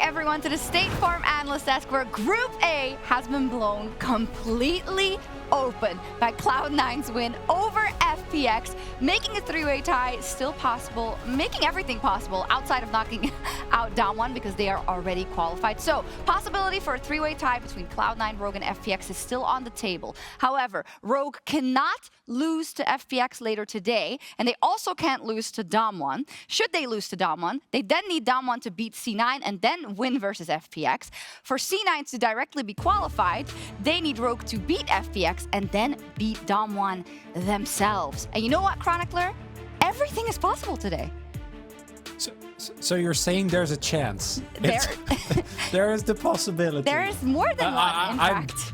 everyone to the State Farm Analyst Desk, where Group A has been blown completely open by Cloud9's win over FPX, making a three-way tie still possible, making everything possible outside of knocking out Damwon because they are already qualified. So, possibility for a three-way tie between Cloud9, Rogue, and FPX is still on the table. However, Rogue cannot lose to FPX later today, and they also can't lose to Damwon. Should they lose to Damwon, they then need Damwon to beat C9 and then win versus FPX. For C9 to directly be qualified, they need Rogue to beat FPX and then beat Damwon themselves. And you know what, Chronicler? Everything is possible today. So you're saying there's a chance? There is the possibility. There is more than one, in fact.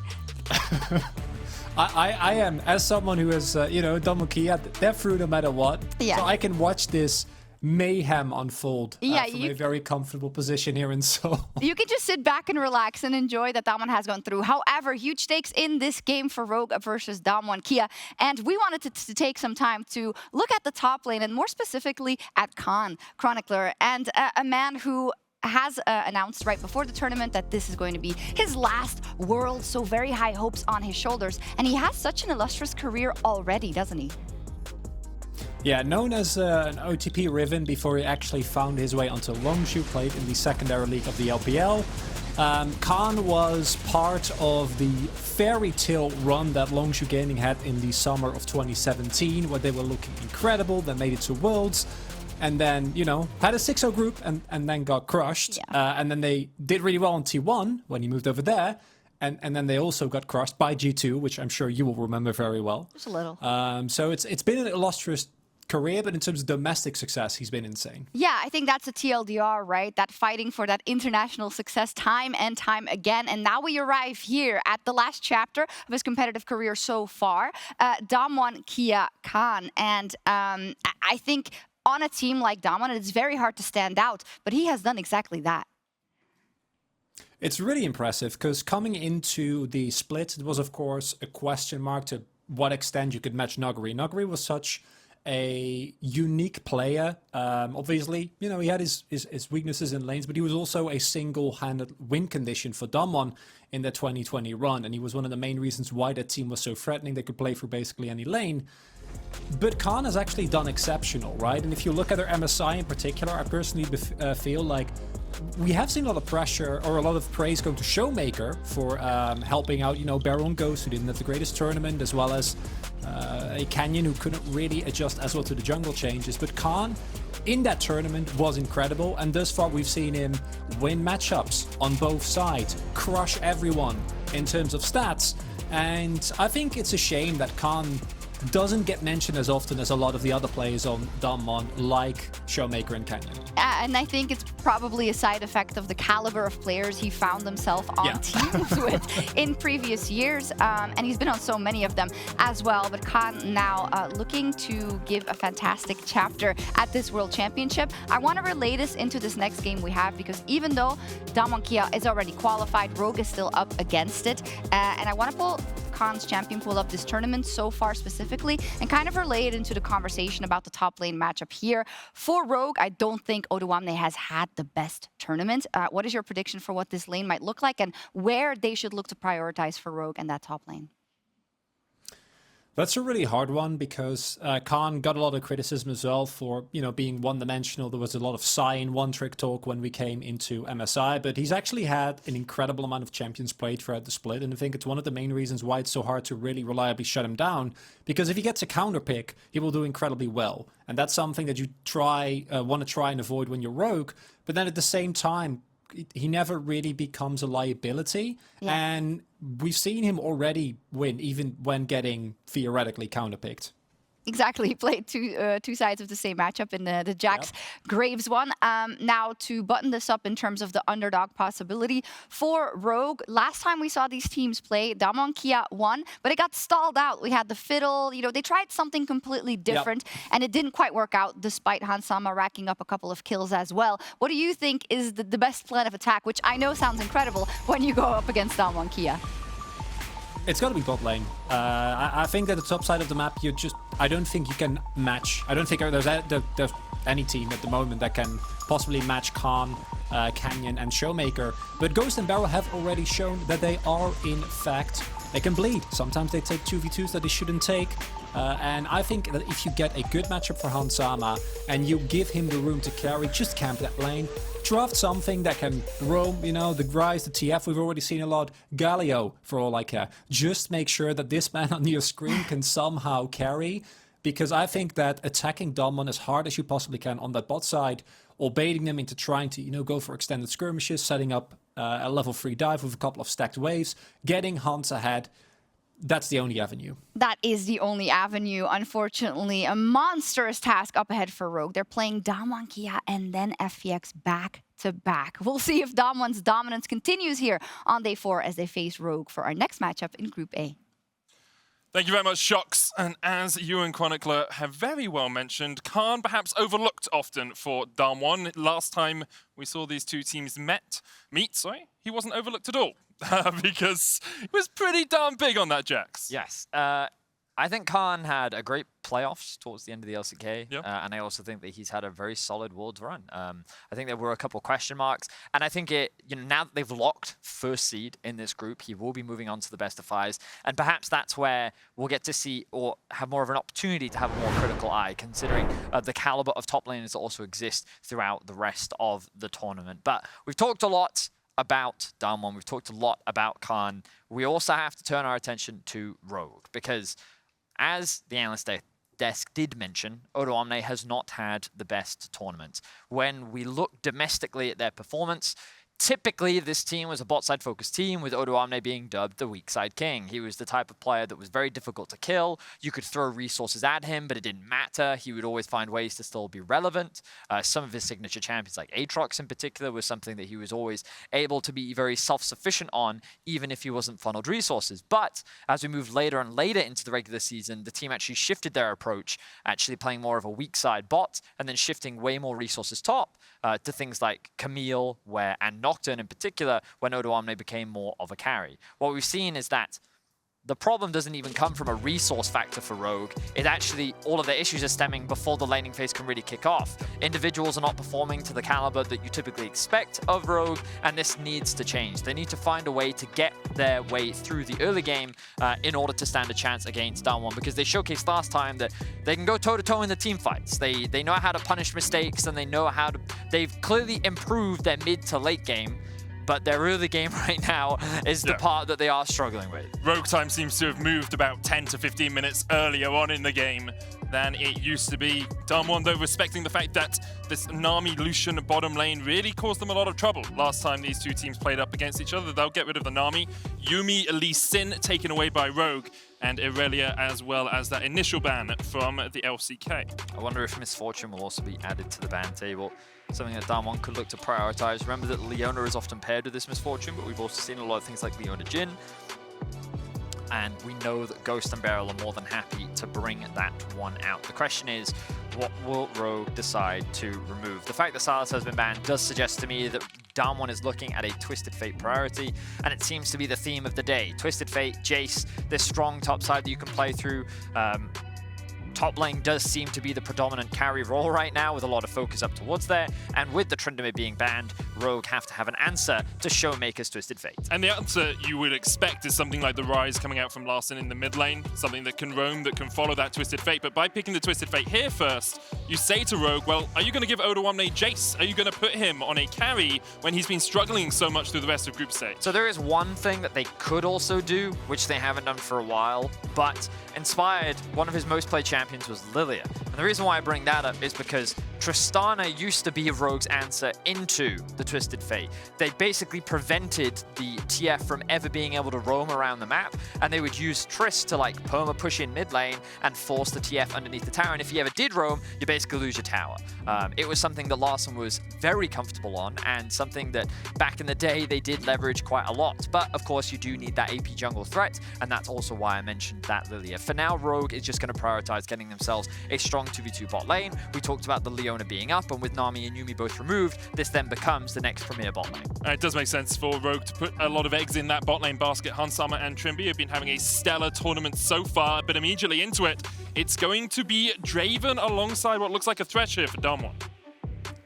I am, as someone who has, done Kia, they're through no matter what. Yeah. So I can watch this mayhem unfold from a very comfortable position here in Seoul. You can just sit back and relax and enjoy that Damwon has gone through. However, huge stakes in this game for Rogue versus Damwon Kia. And we wanted to take some time to look at the top lane and more specifically at Khan, Chronicler, and a man who has announced right before the tournament that this is going to be his last World, so very high hopes on his shoulders. And he has such an illustrious career already, doesn't he? Yeah, known as an OTP Riven before he actually found his way onto Longshu, played in the secondary league of the LPL. Khan was part of the fairy tale run that Longshu Gaming had in the summer of 2017, where they were looking incredible, then made it to Worlds, and then, had a 6-0 group and then got crushed. Yeah. And then they did really well on T1 when he moved over there. And then they also got crushed by G2, which I'm sure you will remember very well. Just a little. So it's been an illustrious career, but in terms of domestic success, he's been insane. Yeah, I think that's a TLDR, right? That fighting for that international success time and time again. And now we arrive here at the last chapter of his competitive career so far, Damwon Kia Khan. And I think on a team like Damwon, it's very hard to stand out, but he has done exactly that. It's really impressive because coming into the split, it was, of course, a question mark to what extent you could match Nuguri. Nuguri was such a unique player. Obviously, he had his weaknesses in lanes, but he was also a single-handed win condition for Damwon in the 2020 run, and he was one of the main reasons why that team was so threatening. They could play for basically any lane. But Khan has actually done exceptional, right? And if you look at their MSI in particular, I personally feel like we have seen a lot of pressure or a lot of praise going to ShowMaker for helping out, BeryL and Ghost, who didn't have the greatest tournament, as well as a Canyon who couldn't really adjust as well to the jungle changes. But Khan, in that tournament, was incredible. And thus far, we've seen him win matchups on both sides, crush everyone in terms of stats. And I think it's a shame that Khan doesn't get mentioned as often as a lot of the other players on Damwon, like ShowMaker and Canyon. And I think it's probably a side effect of the caliber of players he found himself on teams with in previous years. And he's been on so many of them as well. But Khan now looking to give a fantastic chapter at this World Championship. I want to relay this into this next game we have, because even though Damwon Kia is already qualified, Rogue is still up against it. And I want to pull Khan's champion pool up this tournament so far specifically and kind of relay it into the conversation about the top lane matchup here. For Rogue, I don't think Odoamne has had the best tournament. What is your prediction for what this lane might look like and where they should look to prioritize for Rogue and that top lane? That's a really hard one because Khan got a lot of criticism as well for, being one-dimensional. There was a lot of sigh and one-trick talk when we came into MSI, but he's actually had an incredible amount of champions played throughout the split, and I think it's one of the main reasons why it's so hard to really reliably shut him down, because if he gets a counter pick, he will do incredibly well, and that's something that you want to try and avoid when you're Rogue, but then at the same time, he never really becomes a liability, and we've seen him already win, even when getting theoretically counterpicked. Exactly, he played two sides of the same matchup in the Jax Graves one. Now, to button this up in terms of the underdog possibility for Rogue, last time we saw these teams play, Damwon Kia won, but it got stalled out. We had the fiddle, they tried something completely different, and it didn't quite work out, despite Hansama racking up a couple of kills as well. What do you think is the best plan of attack, which I know sounds incredible when you go up against Damwon Kia? It's got to be bot lane. I think that the top side of the map, I don't think you can match. I don't think there's any team at the moment that can possibly match Khan Canyon and ShowMaker. But Ghost and BeryL have already shown that they are, in fact, they can bleed. Sometimes they take 2v2s that they shouldn't take. And I think that if you get a good matchup for Hansama and you give him the room to carry, just camp that lane. Draft something that can roam, you know, the Ryze, the TF, we've already seen a lot. Galio, for all I care. Just make sure that this man on your screen can somehow carry. Because I think that attacking Damwon as hard as you possibly can on that bot side, or baiting them into trying to, you know, go for extended skirmishes, setting up a level 3 dive with a couple of stacked waves, getting Hans ahead, that's the only avenue. That is the only avenue. Unfortunately, a monstrous task up ahead for Rogue. They're playing Damwon, Kia, and then FPX back to back. We'll see if Damwon's dominance continues here on day 4 as they face Rogue for our next matchup in Group A. Thank you very much, Shox. And as you and Chronicler have very well mentioned, Khan perhaps overlooked often for Damwon. Last time we saw these two teams meet, he wasn't overlooked at all because he was pretty darn big on that Jax. Yes. I think Khan had a great playoffs towards the end of the LCK, yep. And I also think that he's had a very solid Worlds run. I think there were a couple of question marks, and I think now that they've locked first seed in this group, he will be moving on to the best of 5s, and perhaps that's where we'll get to see or have more of an opportunity to have a more critical eye, considering the caliber of top laners that also exist throughout the rest of the tournament. But we've talked a lot about Damwon, we've talked a lot about Khan. We also have to turn our attention to Rogue, because as the analyst desk did mention, Odoamne has not had the best tournament. When we look domestically at their performance, typically this team was a bot-side focused team, with Odoamne being dubbed the weak side king. He was the type of player that was very difficult to kill. You could throw resources at him, but it didn't matter. He would always find ways to still be relevant. Some of his signature champions, like Aatrox in particular, was something that he was always able to be very self-sufficient on, even if he wasn't funneled resources. But as we moved later and later into the regular season, the team actually shifted their approach, actually playing more of a weak side bot, and then shifting way more resources top to things like Camille, and Nocturne in particular, when Odoamne became more of a carry. What we've seen is that the problem doesn't even come from a resource factor for Rogue. It actually, all of the issues are stemming before the laning phase can really kick off. Individuals are not performing to the caliber that you typically expect of Rogue, and this needs to change. They need to find a way to get their way through the early game in order to stand a chance against Damwon, because they showcased last time that they can go toe-to-toe in the team fights. They know how to punish mistakes, and they know how to... They've clearly improved their mid to late game, but their early game right now is the part that they are struggling with. Rogue time seems to have moved about 10 to 15 minutes earlier on in the game than it used to be. Damwon, though, respecting the fact that this Nami Lucian bottom lane really caused them a lot of trouble last time these two teams played up against each other. They'll get rid of the Nami. Yumi Lee Sin taken away by Rogue, and Irelia, as well as that initial ban from the LCK. I wonder if Miss Fortune will also be added to the ban table. Something that Damwon could look to prioritize. Remember that Leona is often paired with this Miss Fortune, but we've also seen a lot of things like Leona Jhin. And we know that Ghost and BeryL are more than happy to bring that one out. The question is, what will Rogue decide to remove? The fact that Sylas has been banned does suggest to me that Damwon is looking at a Twisted Fate priority, and it seems to be the theme of the day. Twisted Fate, Jayce, this strong top side that you can play through. Top lane does seem to be the predominant carry role right now, with a lot of focus up towards there. And with the Trymbi being banned, Rogue have to have an answer to ShowMaker's Twisted Fate. And the answer you would expect is something like the Ryze coming out from Larssen in the mid lane, something that can roam, that can follow that Twisted Fate. But by picking the Twisted Fate here first, you say to Rogue, well, are you going to give Odoamne Jayce? Are you going to put him on a carry when he's been struggling so much through the rest of group stage? So there is one thing that they could also do, which they haven't done for a while, but Inspired, one of his most played champions was Lilia. And the reason why I bring that up is because Tristana used to be Rogue's answer into the Twisted Fate. They basically prevented the TF from ever being able to roam around the map, and they would use Trist to like perma push in mid lane and force the TF underneath the tower. And if he ever did roam, you basically lose your tower. It was something that Larssen was very comfortable on, and something that back in the day they did leverage quite a lot. But of course, you do need that AP jungle threat, and that's also why I mentioned that Lilia. For now, Rogue is just going to prioritize getting themselves a strong 2v2 bot lane. We talked about the Leona being up, and with Nami and Yumi both removed, this then becomes the next premier bot lane. It does make sense for Rogue to put a lot of eggs in that bot lane basket. Hansama and Trymbi have been having a stellar tournament so far, but immediately into it, it's going to be Draven alongside what looks like a Thresh here for Damwon.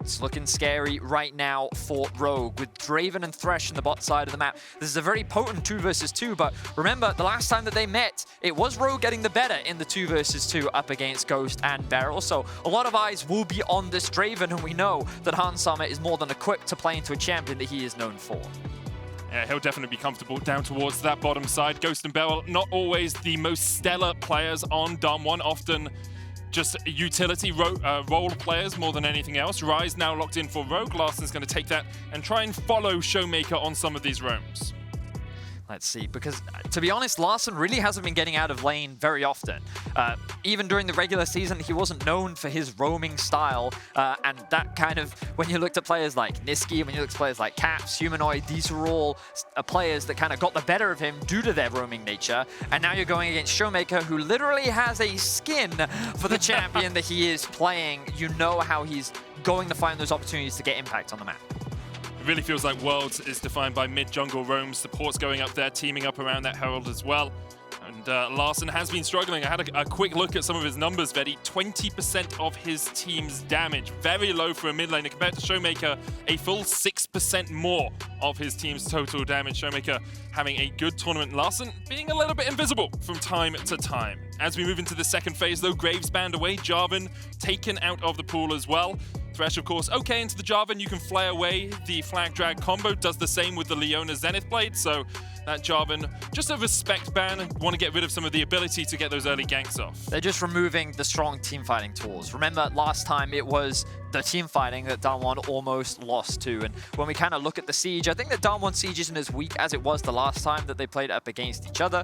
It's looking scary right now for Rogue, with Draven and Thresh in the bot side of the map. This is a very potent 2 versus 2, but remember, the last time that they met, it was Rogue getting the better in the 2 versus 2 up against Ghost and BeryL. So a lot of eyes will be on this Draven, and we know that Hans Sama is more than equipped to play into a champion that he is known for. Yeah, he'll definitely be comfortable down towards that bottom side. Ghost and BeryL, not always the most stellar players on Dam1, often just utility role players more than anything else. Ryze now locked in for Rogue. Larssen's going to take that and try and follow ShowMaker on some of these roams. Let's see, because to be honest, Larssen really hasn't been getting out of lane very often. Even during the regular season, he wasn't known for his roaming style, and that kind of, when you looked at players like Niski, when you looked at players like Caps, Humanoid, these are all players that kind of got the better of him due to their roaming nature, and now you're going against ShowMaker, who literally has a skin for the champion that he is playing. You know how he's going to find those opportunities to get impact on the map. It really feels like Worlds is defined by mid-jungle roams, supports going up there, teaming up around that Herald as well. And Larssen has been struggling. I had a quick look at some of his numbers, Vedi. 20% of his team's damage. Very low for a mid laner compared to ShowMaker. A full 6% more of his team's total damage. ShowMaker having a good tournament. Larssen being a little bit invisible from time to time. As we move into the second phase, though, Graves banned away. Jarvan taken out of the pool as well. Thresh, of course, okay into the Jarvan. You can flay away the flag drag combo. Does the same with the Leona Zenith Blade. So that Jarvan, just a respect ban. Want to get rid of some of the ability to get those early ganks off. They're just removing the strong team fighting tools. Remember, last time it was the team fighting that Dam1 almost lost to. And when we kind of look at the Siege, I think that Dam1 Siege isn't as weak as it was the last time that they played up against each other.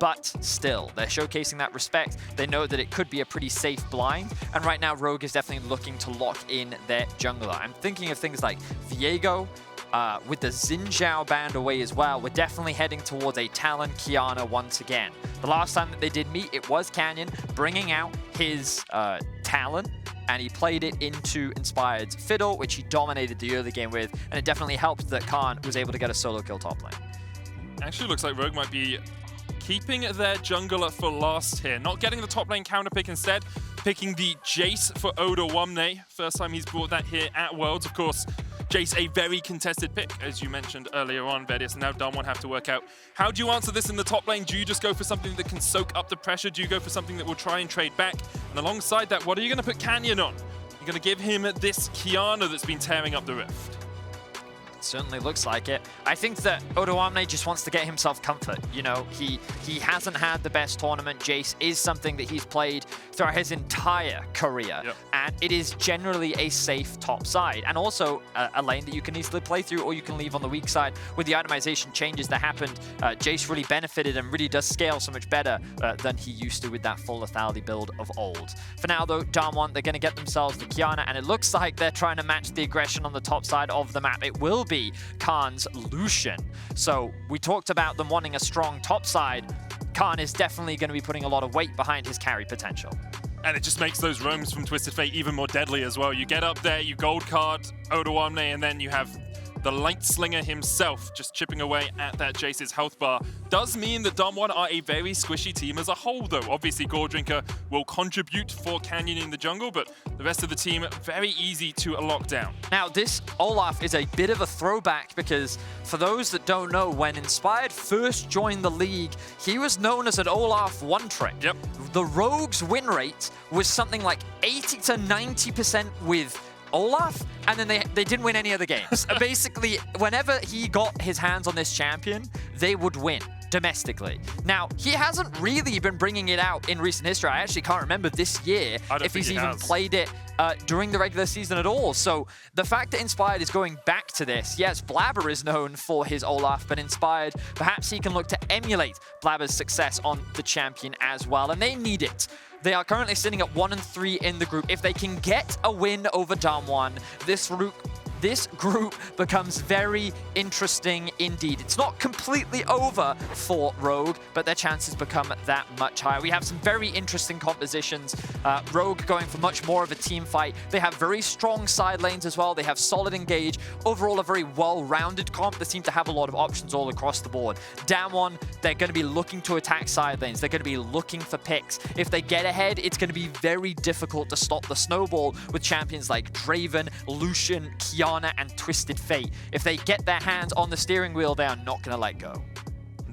But still, they're showcasing that respect. They know that it could be a pretty safe blind. And right now, Rogue is definitely looking to lock in their jungler. I'm thinking of things like Viego, with the Xin Zhao banned away as well. We're definitely heading towards a Talon Qiyana once again. The last time that they did meet, it was Canyon bringing out his Talon, and he played it into Inspired's Fiddle, which he dominated the early game with, and it definitely helped that Khan was able to get a solo kill top lane. Actually looks like Rogue might be keeping their jungler for last here. Not getting the top lane counter pick, instead picking the Jayce for Odoamne. First time he's brought that here at Worlds. Of course, Jayce, a very contested pick, as you mentioned earlier on, Vedius. And now Dam1 have to work out, how do you answer this in the top lane? Do you just go for something that can soak up the pressure? Do you go for something that will try and trade back? And alongside that, what are you going to put Canyon on? You're going to give him this Qiyana that's been tearing up the rift. Certainly looks like it. I think that Odoamne just wants to get himself comfort. You know, he hasn't had the best tournament. Jayce is something that he's played throughout his entire career. Yep. And it is generally a safe top side. And also a lane that you can easily play through or you can leave on the weak side. With the itemization changes that happened, Jayce really benefited and really does scale so much better than he used to with that full lethality build of old. For now though, Dam1, they're going to get themselves the Qiyana, and it looks like they're trying to match the aggression on the top side of the map. It will be Khan's Lucian. So we talked about them wanting a strong top side. Khan is definitely going to be putting a lot of weight behind his carry potential. And it just makes those roams from Twisted Fate even more deadly as well. You get up there, you gold card Odoamne, and then you have the Light Slinger himself just chipping away at that Jayce's health bar. Does mean that Dam1 are a very squishy team as a whole, though. Obviously, Gore Drinker will contribute for Canyon in the jungle, but the rest of the team very easy to lock down. Now, this Olaf is a bit of a throwback because for those that don't know, when Inspired first joined the league, he was known as an Olaf one-trick. Yep. The Rogue's win rate was something like 80 to 90% with Olaf, and then they didn't win any other games. Basically, whenever he got his hands on this champion, they would win domestically. Now, he hasn't really been bringing it out in recent history. I actually can't remember this year if he's even played it during the regular season at all. So the fact that Inspired is going back to this, yes, Blabber is known for his Olaf, but Inspired, perhaps he can look to emulate Blabber's success on the champion as well, and they need it. They are currently sitting at 1-3 in the group. If they can get a win over Dam1, this this group becomes very interesting indeed. It's not completely over for Rogue, but their chances become that much higher. We have some very interesting compositions. Rogue going for much more of a team fight. They have very strong side lanes as well. They have solid engage. Overall, a very well-rounded comp that seem to have a lot of options all across the board. Damwon, they're going to be looking to attack side lanes. They're going to be looking for picks. If they get ahead, it's going to be very difficult to stop the snowball with champions like Draven, Lucian, Qiyana, and Twisted Fate. If they get their hands on the steering wheel, they are not going to let go.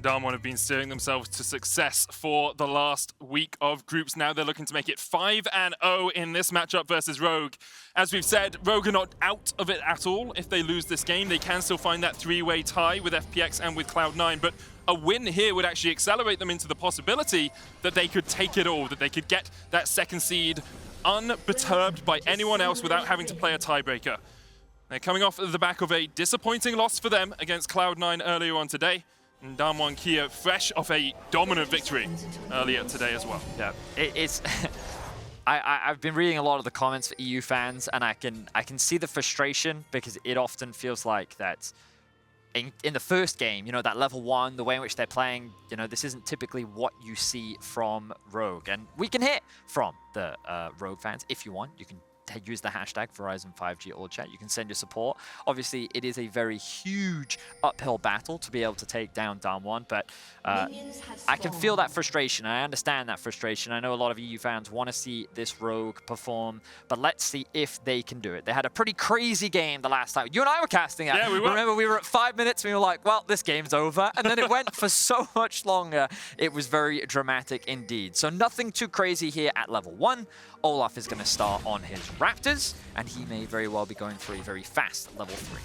Damwon have been steering themselves to success for the last week of groups. Now they're looking to make it 5-0 in this matchup versus Rogue. As we've said, Rogue are not out of it at all. If they lose this game, they can still find that three-way tie with FPX and with Cloud9, but a win here would actually accelerate them into the possibility that they could take it all, that they could get that second seed unperturbed by anyone else without having to play a tiebreaker. They're coming off the back of a disappointing loss for them against Cloud9 earlier on today. And Damwon KIA fresh off a dominant victory earlier today as well. Yeah, it's... I've been reading a lot of the comments for EU fans, and I can see the frustration because it often feels like that in the first game, you know, that level 1, the way in which they're playing, you know, this isn't typically what you see from Rogue. And we can hear from the Rogue fans if you want. You can use the hashtag Verizon 5G all chat. You can send your support. Obviously, it is a very huge uphill battle to be able to take down Damwon, but I can feel that frustration. I understand that frustration. I know a lot of EU fans want to see this Rogue perform, but let's see if they can do it. They had a pretty crazy game the last time. You and I were casting it. Yeah, we were. Remember, we were at 5 minutes and we were like, well, this game's over. And then it went for so much longer. It was very dramatic indeed. So nothing too crazy here at level 1. Olaf is going to start on his Raptors, and he may very well be going for a very fast level 3.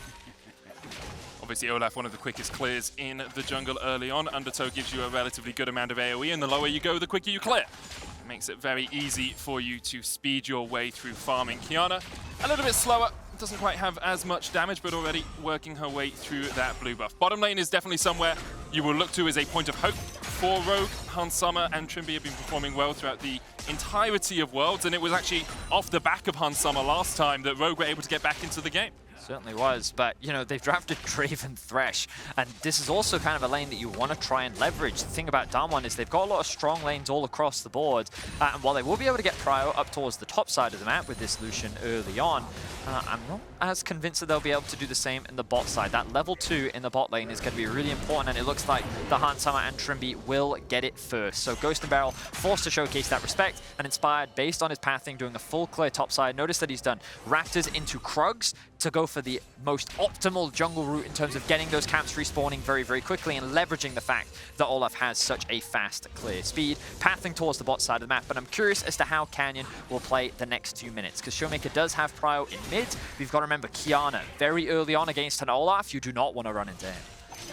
Obviously, Olaf, one of the quickest clears in the jungle early on. Undertow gives you a relatively good amount of AoE, and the lower you go, the quicker you clear. It makes it very easy for you to speed your way through farming. Qiyana, a little bit slower, doesn't quite have as much damage, but already working her way through that blue buff. Bottom lane is definitely somewhere you will look to as a point of hope for Rogue. Hans Summer and Trymbi have been performing well throughout the entirety of Worlds, and it was actually off the back of Hans Summer last time that Rogue were able to get back into the game. Certainly was, but you know, they've drafted Draven Thresh, and this is also kind of a lane that you want to try and leverage. The thing about Damwon is they've got a lot of strong lanes all across the board, and while they will be able to get Prio up towards the top side of the map with this Lucian early on, I'm not as convinced that they'll be able to do the same in the bot side. That level 2 in the bot lane is going to be really important, and it looks like the Hans Summer and Trymbi will get it first. So Ghost and BeryL forced to showcase that respect, and Inspired, based on his pathing, doing a full clear top side. Notice that he's done Raptors into Krugs to go for the most optimal jungle route in terms of getting those camps respawning very, very quickly and leveraging the fact that Olaf has such a fast clear speed, pathing towards the bot side of the map. But I'm curious as to how Canyon will play the next 2 minutes, because ShowMaker does have Prio in mid. We've got to remember Qiyana very early on against an Olaf. You do not want to run into him.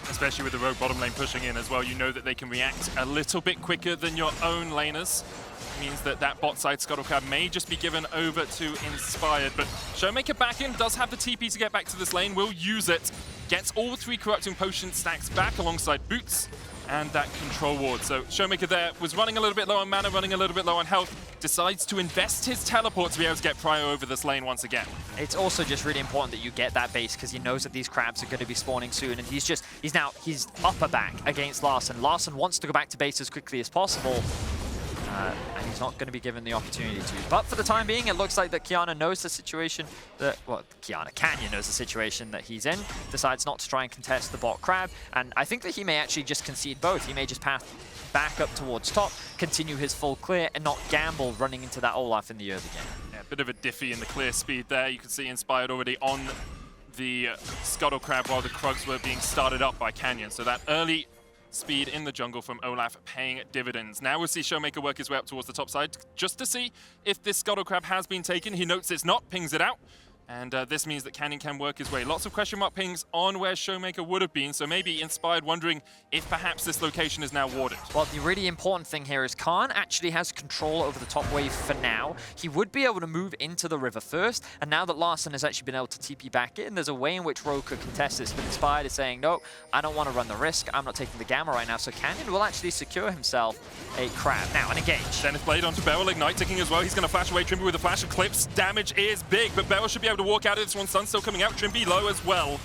Especially with the Rogue bottom lane pushing in as well, you know that they can react a little bit quicker than your own laners. It means that that bot side Scuttlecrab may just be given over to Inspired, but ShowMaker back in, does have the TP to get back to this lane, will use it, gets all 3 Corrupting Potion stacks back alongside Boots and that control ward. So ShowMaker there was running a little bit low on mana, running a little bit low on health, decides to invest his teleport to be able to get Prio over this lane once again. It's also just really important that you get that base, because he knows that these crabs are going to be spawning soon, and he's upper back against Larssen. Larssen wants to go back to base as quickly as possible, and he's not going to be given the opportunity to. But for the time being, it looks like that Qiyana knows the situation that, well, Canyon knows the situation that he's in, decides not to try and contest the bot crab, and I think that he may actually just concede both. He may just path back up towards top, continue his full clear, and not gamble running into that Olaf in the early game. Yeah, a bit of a diffy in the clear speed there. You can see Inspired already on the Scuttle Crab while the Krugs were being started up by Canyon. So that early speed in the jungle from Olaf paying dividends. Now we'll see ShowMaker work his way up towards the top side just to see if this Scuttle Crab has been taken. He notes it's not, pings it out. And this means that Canyon can work his way. Lots of question mark pings on where ShowMaker would have been, so maybe Inspired wondering if perhaps this location is now warded. Well, the really important thing here is Khan actually has control over the top wave for now. He would be able to move into the river first, and now that Larssen has actually been able to TP back in, there's a way in which Rogue could contest this, but Inspired is saying, no, I don't want to run the risk. I'm not taking the gamma right now, so Canyon will actually secure himself a crab. Now, an engage. Zenith Blade onto BeryL, Ignite ticking as well. He's going to flash away Trymbi with a flash of clips. Damage is big, but BeryL should be able able to walk out of this one. Sun still coming out. Trymbi low as well,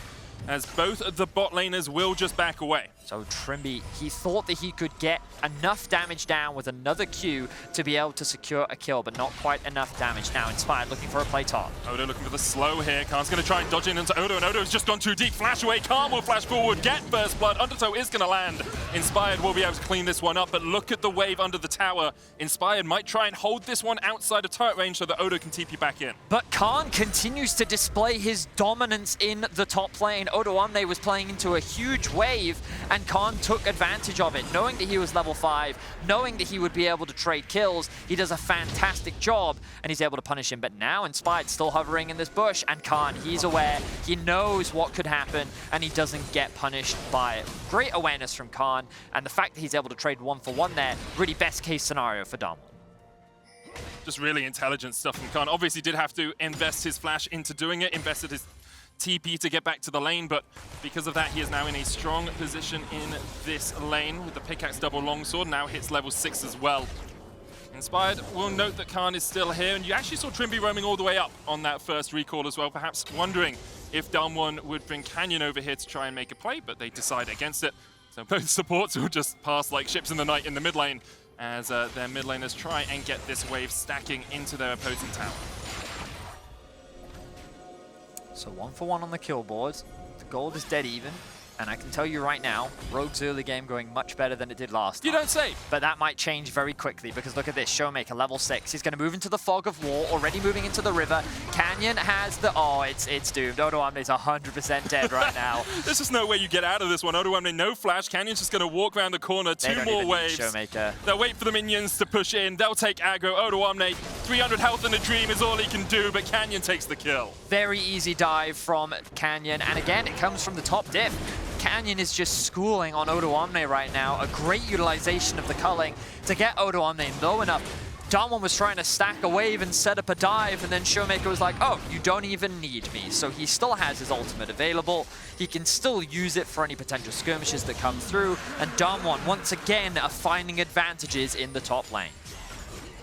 as both of the bot laners will just back away. So Trymbi, he thought that he could get enough damage down with another Q to be able to secure a kill, but not quite enough damage. Now Inspired looking for a play top. Odo looking for the slow here. Khan's going to try and dodge in into Odo, and Odo's just gone too deep. Flash away. Khan will flash forward, get first blood. Undertow is going to land. Inspired will be able to clean this one up, but look at the wave under the tower. Inspired might try and hold this one outside of turret range so that Odo can TP back in. But Khan continues to display his dominance in the top lane. Odoamne was playing into a huge wave, and Khan took advantage of it. Knowing that he was level 5, knowing that he would be able to trade kills, he does a fantastic job, and he's able to punish him. But now Inspired still hovering in this bush, and Khan, he's aware, he knows what could happen, and he doesn't get punished by it. Great awareness from Khan, and the fact that he's able to trade 1-for-1 there, really best case scenario for Dom. Just really intelligent stuff from Khan. Obviously did have to invest his flash into doing it, invested his TP to get back to the lane, but because of that, he is now in a strong position in this lane with the pickaxe double longsword. Now hits level 6 as well. Inspired will note that Khan is still here, and you actually saw Trymbi roaming all the way up on that first recall as well, perhaps wondering if Damwon would bring Canyon over here to try and make a play, but they decide against it. So both supports will just pass like ships in the night in the mid lane as their mid laners try and get this wave stacking into their opposing tower. So 1-for-1 on the kill board. The gold is dead even. And I can tell you right now, Rogue's early game going much better than it did last time. You don't say. But that might change very quickly, because look at this, ShowMaker, level 6. He's going to move into the fog of war, already moving into the river. Canyon has the... Oh, it's doomed. Odoamne is 100% dead right now. There's just no way you get out of this one. Odoamne, no flash. Canyon's just going to walk around the corner. Two more waves. ShowMaker. They'll wait for the minions to push in. They'll take aggro. Odoamne, 300 health in a dream is all he can do, but Canyon takes the kill. Very easy dive from Canyon. And again, it comes from the top diff. Canyon is just schooling on Odoamne right now. A great utilization of the culling to get Odoamne low enough. Damwon was trying to stack a wave and set up a dive, and then ShowMaker was like, oh, you don't even need me. So he still has his ultimate available. He can still use it for any potential skirmishes that come through. And Damwon, once again, are finding advantages in the top lane.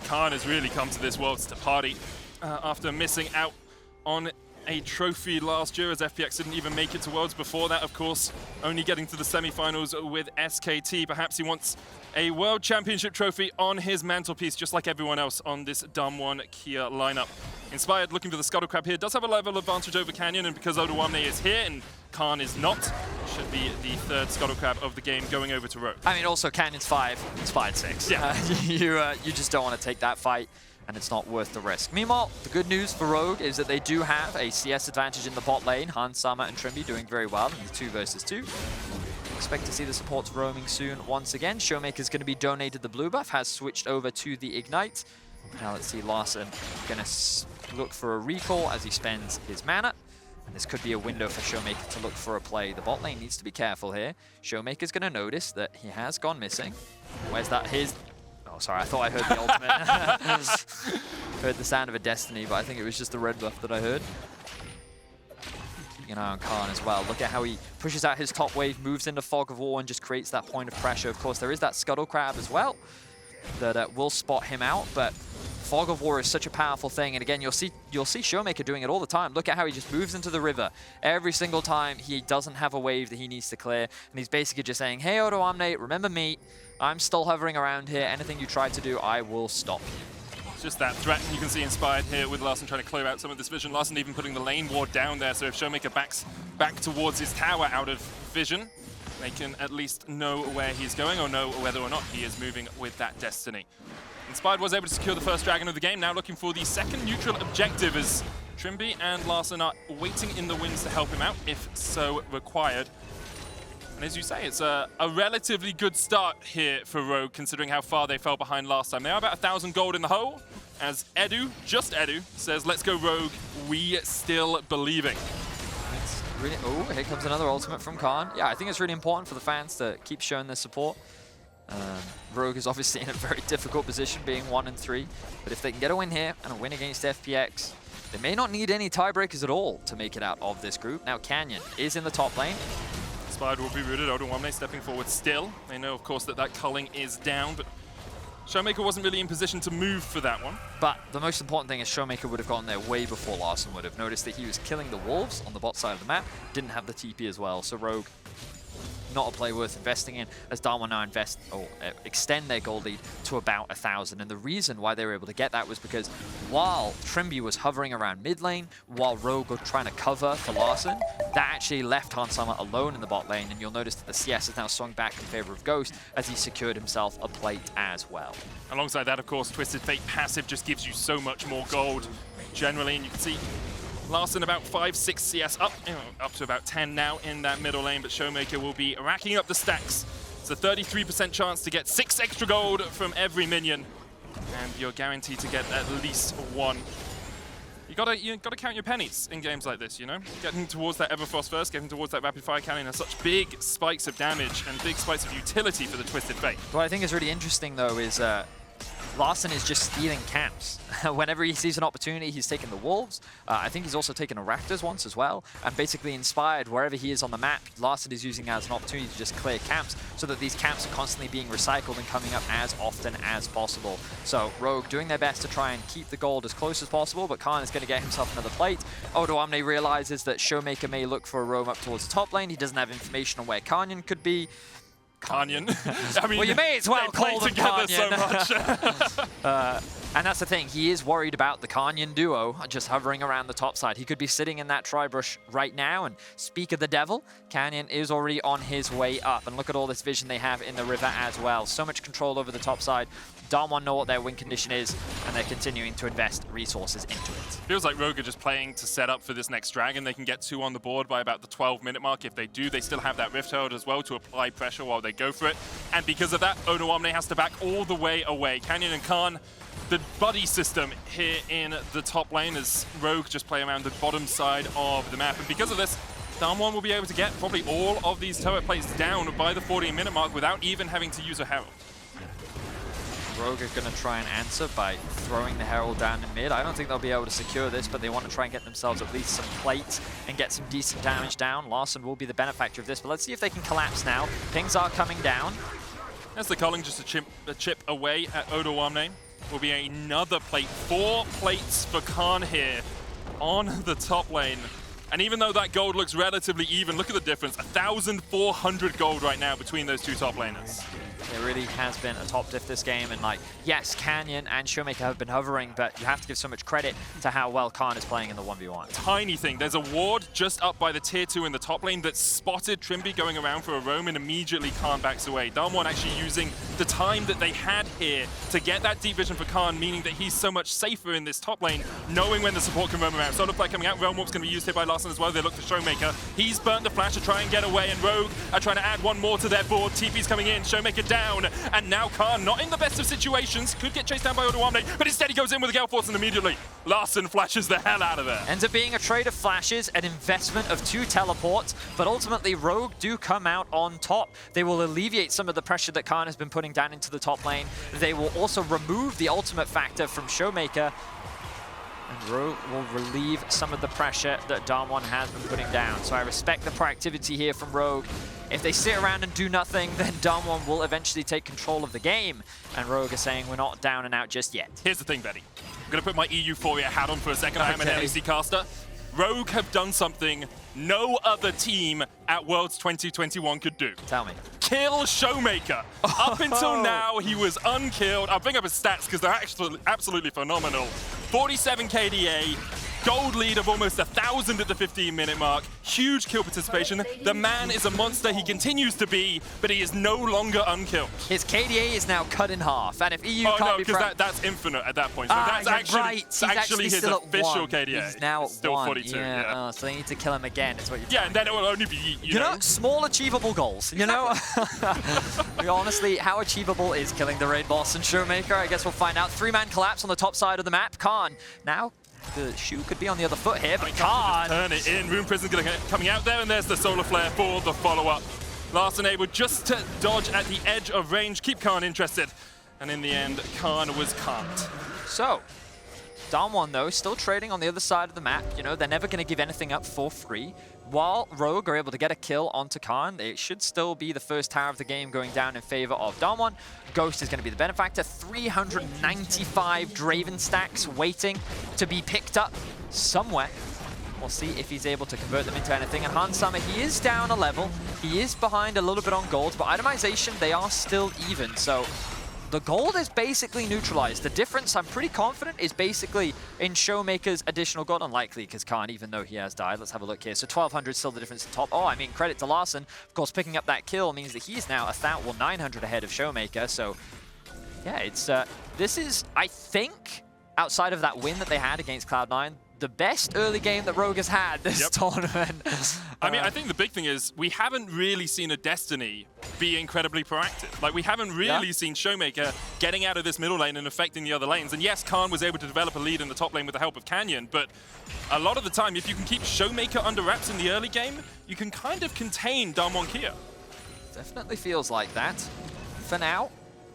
Khan has really come to this world to party after missing out on a trophy last year, as FPX didn't even make it to Worlds. Before that, of course, only getting to the semi-finals with SKT. Perhaps he wants a World Championship trophy on his mantelpiece, just like everyone else on this Damwon Kia lineup. Inspired looking for the Scuttle Crab here, does have a level advantage over Canyon, and because Odoamne is here and Khan is not, should be the third Scuttle Crab of the game going over to Rogue. I mean, also Canyon's 5, Inspired 6. Yeah. You just don't want to take that fight, and it's not worth the risk. Meanwhile, the good news for Rogue is that they do have a CS advantage in the bot lane. Hans, Sama, and Trymbi doing very well in the 2 versus 2. Expect to see the supports roaming soon once again. ShowMaker is going to be donated the blue buff, has switched over to the Ignite. Now let's see Larssen going to look for a recall as he spends his mana. And this could be a window for ShowMaker to look for a play. The bot lane needs to be careful here. ShowMaker's going to notice that he has gone missing. Where's that? Oh, sorry, I thought I heard the ultimate. Heard the sound of a Destiny, but I think it was just the red buff that I heard. Keeping an eye on Khan as well. Look at how he pushes out his top wave, moves into Fog of War, and just creates that point of pressure. Of course, there is that Scuttle Crab as well that will spot him out, but Fog of War is such a powerful thing, and again, you'll see ShowMaker doing it all the time. Look at how he just moves into the river. Every single time he doesn't have a wave that he needs to clear, and he's basically just saying, hey, Odoamne, remember me. I'm still hovering around here. Anything you try to do, I will stop you. It's just that threat, and you can see Inspired here with Larssen trying to clear out some of this vision. Larssen even putting the lane ward down there, so if ShowMaker backs back towards his tower out of vision, they can at least know where he's going or know whether or not he is moving with that Destiny. Inspired was able to secure the first dragon of the game, now looking for the second neutral objective as Trymbi and Larssen are waiting in the wings to help him out if so required. And as you say, it's a relatively good start here for Rogue, considering how far they fell behind last time. They are about 1,000 gold in the hole, as Edu, just Edu, says, let's go Rogue, we still believing. Really, oh, here comes another ultimate from Khan. Yeah, I think it's really important for the fans to keep showing their support. Rogue is obviously in a very difficult position, being 1-3. But if they can get a win here and a win against FPX, they may not need any tiebreakers at all to make it out of this group. Now Canyon is in the top lane. Inspired will be rooted. Odoamne stepping forward still. They know, of course, that culling is down, but ShowMaker wasn't really in position to move for that one. But the most important thing is ShowMaker would have gotten there way before Larssen would have. Noticed that he was killing the wolves on the bot side of the map, didn't have the TP as well, so Rogue, not a play worth investing in, as Darwin now extend their gold lead to about 1,000. And the reason why they were able to get that was because while Trymbi was hovering around mid lane, while Rogue was trying to cover for Larssen, that actually left Hansama alone in the bot lane. And you'll notice that the CS has now swung back in favor of Ghost as he secured himself a plate as well. Alongside that, of course, Twisted Fate passive just gives you so much more gold generally, and you can see Larssen about 5-6 CS up to about 10 now in that middle lane, but ShowMaker will be racking up the stacks. It's a 33% chance to get 6 extra gold from every minion, and you're guaranteed to get at least 1. You gotta count your pennies in games like this, you know? Getting towards that Everfrost first, getting towards that rapid fire cannon has such big spikes of damage and big spikes of utility for the Twisted Fate. What I think is really interesting though is Larssen is just stealing camps. Whenever he sees an opportunity, he's taken the Wolves. I think he's also taken a Raptors once as well. And basically inspired wherever he is on the map, Larssen is using as an opportunity to just clear camps so that these camps are constantly being recycled and coming up as often as possible. So Rogue doing their best to try and keep the gold as close as possible, but Khan is going to get himself another plate. Odoamne realizes that ShowMaker may look for a roam up towards the top lane. He doesn't have information on where Kanyan could be. Kanyan. I mean, well, you may as well call them together Kanyan. so much. And that's the thing, he is worried about the Kanyan duo just hovering around the top side. He could be sitting in that tri-brush right now, and speak of the devil, Kanyan is already on his way up. And look at all this vision they have in the river as well. So much control over the top side. Darwin know what their win condition is, and they're continuing to invest resources into it. Feels like Rogue are just playing to set up for this next dragon. They can get 2 on the board by about the 12-minute mark. If they do, they still have that Rift Herald as well to apply pressure while they go for it. And because of that, Odoamne has to back all the way away. Kanyan and Khan, the buddy system here in the top lane as Rogue just play around the bottom side of the map. And because of this, Darwin will be able to get probably all of these turret plates down by the 14-minute mark without even having to use a Herald. Rogue are going to try and answer by throwing the Herald down in mid. I don't think they'll be able to secure this, but they want to try and get themselves at least some plates and get some decent damage down. Larssen will be the benefactor of this, but let's see if they can collapse now. Pings are coming down. As the culling just a chip away at Odoamne. Will be another plate. 4 plates for Khan here on the top lane. And even though that gold looks relatively even, look at the difference. 1,400 gold right now between those 2 top laners. It really has been a top diff this game, and like, yes, Kanyan and ShowMaker have been hovering, but you have to give so much credit to how well Khan is playing in the 1v1. Tiny thing, there's a ward just up by the tier 2 in the top lane that spotted Trymbi going around for a roam, and immediately Khan backs away. Darwin actually using the time that they had here to get that deep vision for Khan, meaning that he's so much safer in this top lane, knowing when the support can roam around. Solar Flare coming out, Realm Warp's going to be used here by Larssen as well. They look for ShowMaker. He's burnt the flash to try and get away, and Rogue are trying to add 1 more to their board. TP's coming in, ShowMaker down, and now Khan, not in the best of situations, could get chased down by Odoamne, but instead he goes in with a Gale Force, and immediately Larssen flashes the hell out of there. Ends up being a trade of flashes, an investment of 2 teleports, but ultimately Rogue do come out on top. They will alleviate some of the pressure that Khan has been putting down into the top lane. They will also remove the ultimate factor from ShowMaker, and Rogue will relieve some of the pressure that Darwin has been putting down. So I respect the proactivity here from Rogue. If they sit around and do nothing, then Darwin will eventually take control of the game. And Rogue are saying we're not down and out just yet. Here's the thing, Betty. I'm going to put my Euphoria hat on for a second. I am an ADC caster. Rogue have done something no other team at Worlds 2021 could do. Tell me. Kill ShowMaker. Up until now, he was unkilled. I'll bring up his stats because they're actually absolutely phenomenal. 47 KDA, gold lead of almost 1,000 at the 15-minute mark. Huge kill participation. The man is a monster. He continues to be, but he is no longer unkilled. His KDA is now cut in half, and if EU can't be... Oh no, because that's infinite at that point. So that's actually his official KDA. He's now at still 1. 42. Yeah. So they need to kill him again. Is what you're and then it will only be you know small achievable goals. You know, honestly, how achievable is killing the raid boss and ShowMaker? I guess we'll find out. 3-man collapse on the top side of the map. Khan now. The shoe could be on the other foot here, but Khan turn it in. Rune Prison's coming out there, and there's the Solar Flare for the follow-up. Larssen able just to dodge at the edge of range, keep Khan interested, and in the end, Khan was can't. So, Damwon, though, still trading on the other side of the map. You know, they're never going to give anything up for free. While Rogue are able to get a kill onto Khan, it should still be the first tower of the game going down in favor of Damwon. Ghost is going to be the benefactor. 395 Draven stacks waiting to be picked up somewhere. We'll see if he's able to convert them into anything. And Hansama, he is down a level. He is behind a little bit on gold, but itemization, they are still even. So the gold is basically neutralized. The difference, I'm pretty confident, is basically in ShowMaker's additional gold. Unlikely, because Khan, even though he has died. Let's have a look here. So 1,200 still the difference in top. Oh, I mean, credit to Larssen. Of course, picking up that kill means that he's now 900 ahead of ShowMaker. So, yeah, it's this is, I think, outside of that win that they had against Cloud9, the best early game that Rogue has had this tournament. I mean, I think the big thing is we haven't really seen a Destiny be incredibly proactive. Like, we haven't really seen ShowMaker getting out of this middle lane and affecting the other lanes. And yes, Khan was able to develop a lead in the top lane with the help of Canyon, but a lot of the time, if you can keep ShowMaker under wraps in the early game, you can kind of contain Damwon KIA. Definitely feels like that. For now,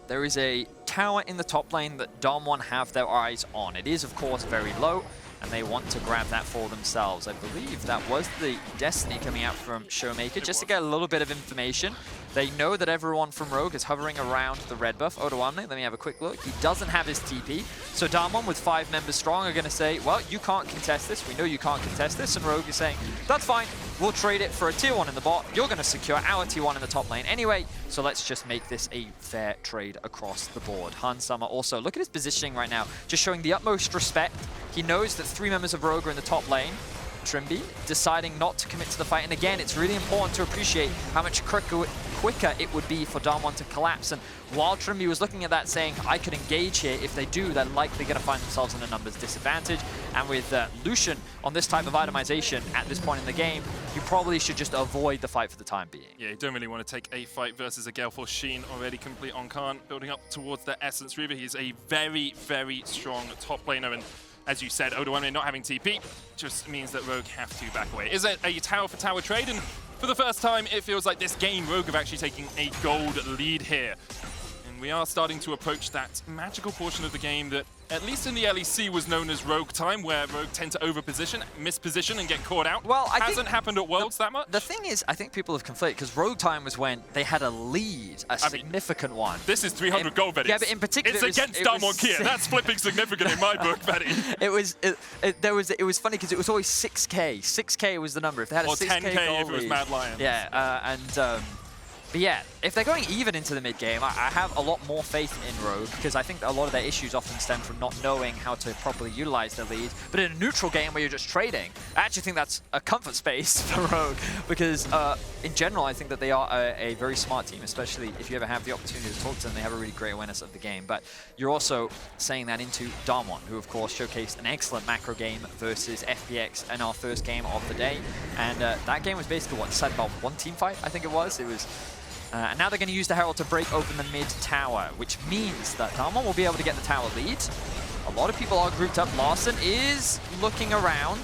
there is a tower in the top lane that Damwon have their eyes on. It is, of course, very low, and they want to grab that for themselves. I believe that was the Destiny coming out from ShowMaker, just to get a little bit of information. They know that everyone from Rogue is hovering around the red buff. Odoamne, let me have a quick look. He doesn't have his TP. So Damwon, with 5 members strong, are going to say, well, you can't contest this. We know you can't contest this. And Rogue is saying, that's fine. We'll trade it for a tier 1 in the bot. You're going to secure our tier 1 in the top lane anyway. So let's just make this a fair trade across the board. Hansama also, look at his positioning right now. Just showing the utmost respect. He knows that 3 members of Rogue are in the top lane. Trymbi deciding not to commit to the fight. And again, it's really important to appreciate how much quicker it would be for Damwon to collapse. And while Trymbi was looking at that saying, I could engage here, if they do, they're likely going to find themselves in a numbers disadvantage. And with Lucian on this type of itemization at this point in the game, you probably should just avoid the fight for the time being. Yeah, you don't really want to take a fight versus a Gale Force Sheen already complete on Khan, building up towards the Essence Reaver. He's a very, very strong top laner, and as you said, Odoamne not having TP just means that Rogue have to back away. Is it a tower for tower trade? And for the first time, it feels like this game, Rogue have actually taken a gold lead here. And we are starting to approach that magical portion of the game that, at least in the LEC, was known as Rogue time, where Rogue tend to overposition, misposition, and get caught out. Well, I hasn't happened at Worlds that much. The thing is, I think people have conflated, because Rogue time was when they had a lead, a significant one. This is 300 gold, Betty. Yeah, but in particular, it's against Damwon KIA. That's flipping significant in my book, Betty. It was funny because it was always 6K. 6K was the number. If they had a 6K 10K goal if it was lead. Mad Lions. Yeah, but yeah, if they're going even into the mid game, I have a lot more faith in Rogue, because I think that a lot of their issues often stem from not knowing how to properly utilize their lead. But in a neutral game where you're just trading, I actually think that's a comfort space for Rogue, because in general, I think that they are a very smart team, especially if you ever have the opportunity to talk to them. They have a really great awareness of the game. But you're also saying that into Damwon, who of course showcased an excellent macro game versus FPX in our first game of the day. And that game was basically, what, decided about one team fight, I think it was. And now they're going to use the Herald to break open the mid tower, which means that Damwon will be able to get the tower lead. A lot of people are grouped up. Larssen is looking around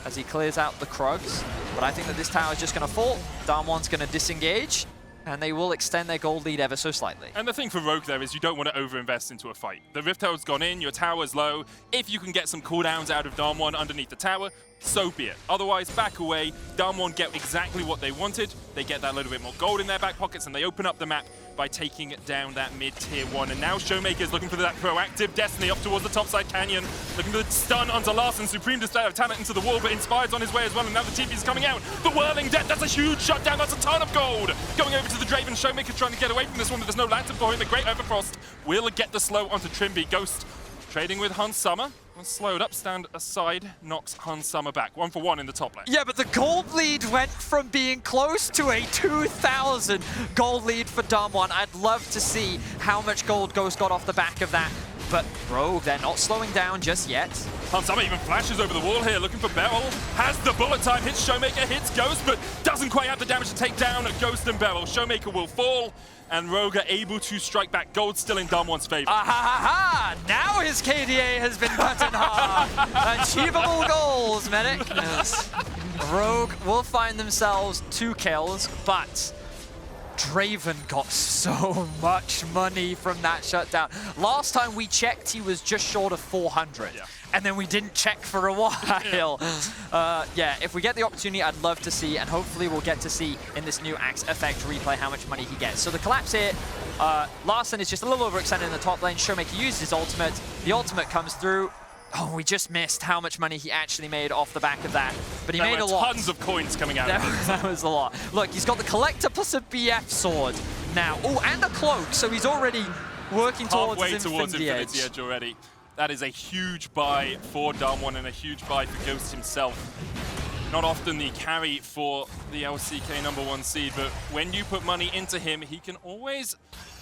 as he clears out the Krugs, but I think that this tower is just going to fall. Damwon's going to disengage, and they will extend their gold lead ever so slightly. And the thing for Rogue there is you don't want to overinvest into a fight. The Rift Herald's gone in, your tower's low. If you can get some cooldowns out of Damwon underneath the tower, so be it. Otherwise, back away. Damwon get exactly what they wanted. They get that little bit more gold in their back pockets, and they open up the map by taking down that mid-tier 1. And now ShowMaker is looking for that proactive Destiny up towards the topside Canyon, looking for the stun onto Larssen. Supreme display of talent into the wall, but Inspired's on his way as well, and now the TP is coming out. The Whirling Death, that's a huge shutdown, that's a ton of gold! Going over to the Draven, ShowMaker trying to get away from this one, but there's no lantern for him. The Great Everfrost will get the slow onto Trymbi. Ghost trading with Hansama. Slowed up, stand aside, knocks Hansama back. 1-for-1 in the top lane. Yeah, but the gold lead went from being close to a 2,000 gold lead for Damwon. I'd love to see how much gold Ghost got off the back of that. But Rogue, they're not slowing down just yet. Hansama even flashes over the wall here, looking for BeryL. Has the bullet time, hits ShowMaker, hits Ghost, but doesn't quite have the damage to take down Ghost and BeryL. ShowMaker will fall, and Rogue are able to strike back. Gold still in Damwon's favor. Now his KDA has been cut in half. Achievable goals, Medic. Yes. Rogue will find themselves 2 kills, but Draven got so much money from that shutdown. Last time we checked, he was just short of 400. Yeah. And then we didn't check for a while. Yeah, if we get the opportunity, I'd love to see, and hopefully we'll get to see in this new Axe Effect replay how much money he gets. So the collapse here, Larssen is just a little overextended in the top lane. ShowMaker uses his ultimate. The ultimate comes through. Oh, we just missed how much money he actually made off the back of that. But he made a lot. Tons of coins coming out of it. That was a lot. Look, he's got the Collector plus a BF sword now. Oh, and a cloak, so he's already working towards Infinity Edge already. That is a huge buy for Damwon and a huge buy for Ghost himself. Not often the carry for the LCK #1 seed, but when you put money into him, he can always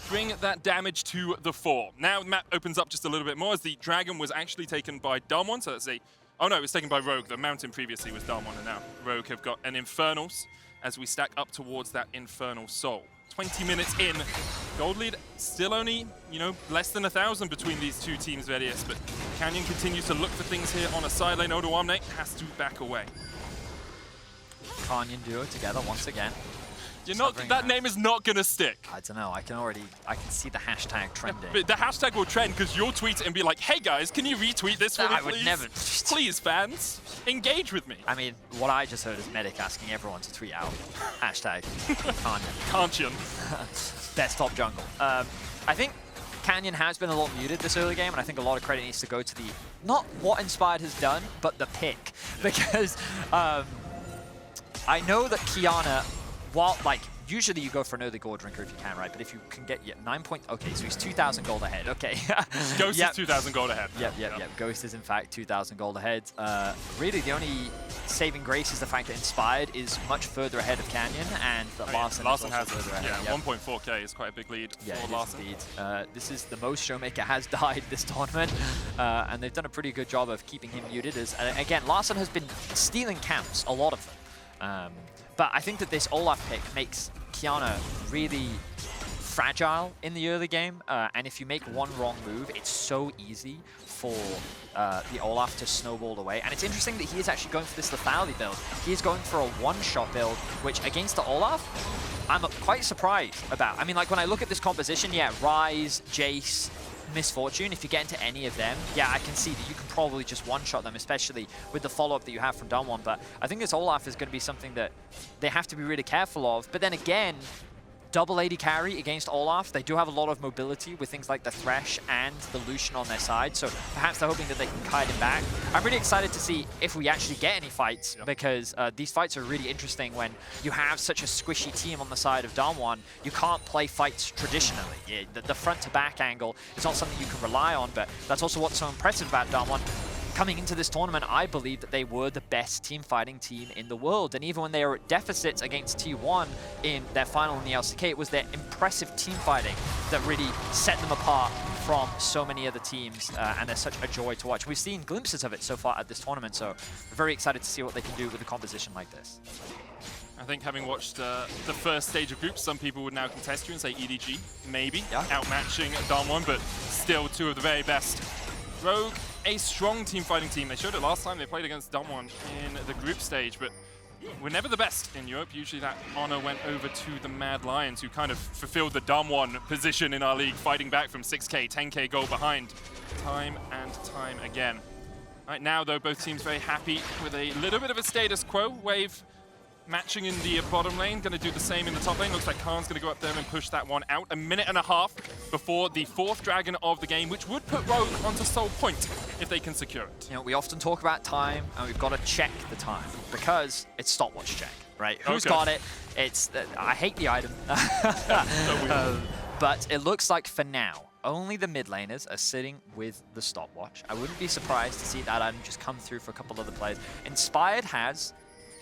bring that damage to the fore. Now the map opens up just a little bit more as the Dragon was actually taken by Damwon, so that's a... Oh no, it was taken by Rogue. The Mountain previously was Damwon, and now Rogue have got an Infernals as we stack up towards that Infernal Soul. 20 minutes in, gold lead still only, you know, less than 1,000 between these two teams, Verius, but Canyon continues to look for things here on a side lane. Odoamne has to back away. Canyon duo together once again. You're not, that name is not gonna stick. I don't know, I can see the hashtag trending. But the hashtag will trend because you'll tweet it and be like, hey guys, can you retweet this for me, I would never. Please, fans, engage with me. I mean, what I just heard is Medic asking everyone to tweet out hashtag Canyon. Best top jungle. I think Canyon has been a lot muted this early game, and I think a lot of credit needs to go to the, not what Inspired has done, but the pick. Because I know that Qiyana, while, like, usually you go for an early gold drinker if you can, right? But if you can get 9 point... Okay, so he's 2,000 gold ahead. Okay. Ghost is 2,000 gold ahead. Yep. Ghost is, in fact, 2,000 gold ahead. Really, the only saving grace is the fact that Inspired is much further ahead of Canyon, and that Larssen has further ahead. Yeah, 1.4k is quite a big lead for Larssen. This is the most ShowMaker has died this tournament, and they've done a pretty good job of keeping him muted. As again, Larssen has been stealing camps, a lot of them. But I think that this Olaf pick makes Qiyana really fragile in the early game, and if you make one wrong move, it's so easy for the Olaf to snowball away. And it's interesting that he is actually going for this lethality build. He is going for a one-shot build, which against the Olaf, I'm quite surprised about. I mean, like, when I look at this composition, yeah, Ryze, Jayce, Miss Fortune, if you get into any of them, yeah, I can see that you can probably just one-shot them, especially with the follow-up that you have from Damwon. But I think this Olaf is going to be something that they have to be really careful of. But then again, double AD carry against Olaf, they do have a lot of mobility with things like the Thresh and the Lucian on their side, so perhaps they're hoping that they can kite him back. I'm really excited to see if we actually get any fights, because these fights are really interesting when you have such a squishy team on the side of Damwon. You can't play fights traditionally. The front-to-back angle is not something you can rely on, but that's also what's so impressive about Damwon. Coming into this tournament, I believe that they were the best team-fighting team in the world. And even when they were at deficits against T1 in their final in the LCK, it was their impressive team-fighting that really set them apart from so many other teams. And they're such a joy to watch. We've seen glimpses of it so far at this tournament, so we're very excited to see what they can do with a composition like this. I think having watched the first stage of groups, some people would now contest you and say EDG, maybe, outmatching Damwon, but still two of the very best. Rogue, a strong team-fighting team. They showed it last time they played against Damwon in the group stage, but we're never the best in Europe. Usually that honor went over to the Mad Lions, who kind of fulfilled the Damwon position in our league, fighting back from 6k, 10k goal behind time and time again. Right now, though, both teams very happy with a little bit of a status quo. Wave matching in the bottom lane, going to do the same in the top lane. Looks like Khan's going to go up there and push that one out. A minute and a half before the fourth dragon of the game, which would put Rogue onto Soul Point if they can secure it. You know, we often talk about time, and we've got to check the time, because it's stopwatch check, right? Who's got it? It's, I hate the item. But it looks like for now, only the mid laners are sitting with the stopwatch. I wouldn't be surprised to see that item just come through for a couple other players. Inspired has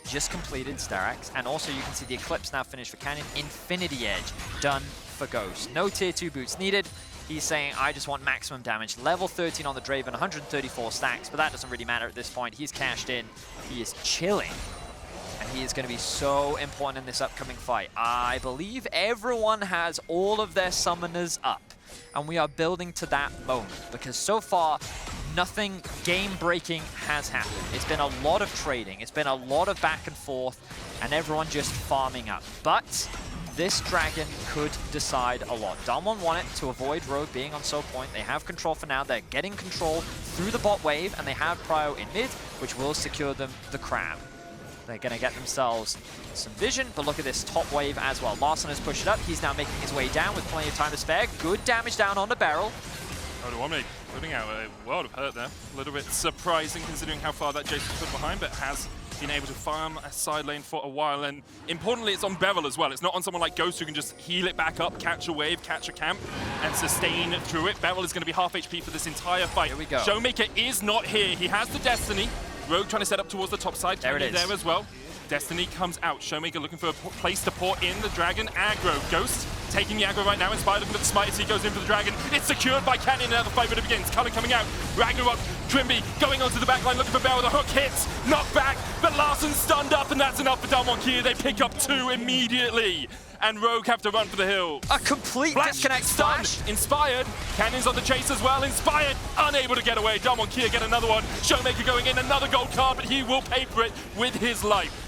just completed Starax, and also you can see the Eclipse now finished for Canyon. Infinity Edge done for Ghost. No tier 2 boots needed. He's saying, I just want maximum damage. Level 13 on the Draven, 134 stacks, but that doesn't really matter at this point. He's cashed in. He is chilling. And he is going to be so important in this upcoming fight. I believe everyone has all of their summoners up, and we are building to that moment, because so far, nothing game-breaking has happened. It's been a lot of trading. It's been a lot of back and forth, and everyone just farming up. But this dragon could decide a lot. Damwon want it to avoid Rogue being on so point. They have control for now. They're getting control through the bot wave, and they have Prio in mid, which will secure them the crab. They're going to get themselves some vision, but look at this top wave as well. Larssen has pushed it up. He's now making his way down with plenty of time to spare. Good damage down on the BeryL. Odoamne putting out a world of hurt there. A little bit surprising considering how far that Jayce was put behind, but has been able to farm a side lane for a while. And importantly, it's on BeryL as well. It's not on someone like Ghost who can just heal it back up, catch a wave, catch a camp, and sustain through it. BeryL is going to be half HP for this entire fight. Here we go. ShowMaker is not here. He has the Destiny. Rogue trying to set up towards the top side. There it is. There as well. Destiny comes out. ShowMaker looking for a place to pour in the dragon aggro. Ghost taking the aggro right now. Inspired looking for the smite as he goes in for the dragon. It's secured by Canyon. Now the fight really begins. Cullen coming out. Ragnarok. Trymbi going onto the backline looking for BeryL. The hook hits. Knocked back. But Larssen stunned up, and that's enough for DWG KIA. They pick up 2 immediately. And Rogue have to run for the hill. A complete disconnect flash. Inspired. Canyon's on the chase as well. Inspired. Unable to get away. DWG KIA get another one. ShowMaker going in. Another gold card, but he will pay for it with his life.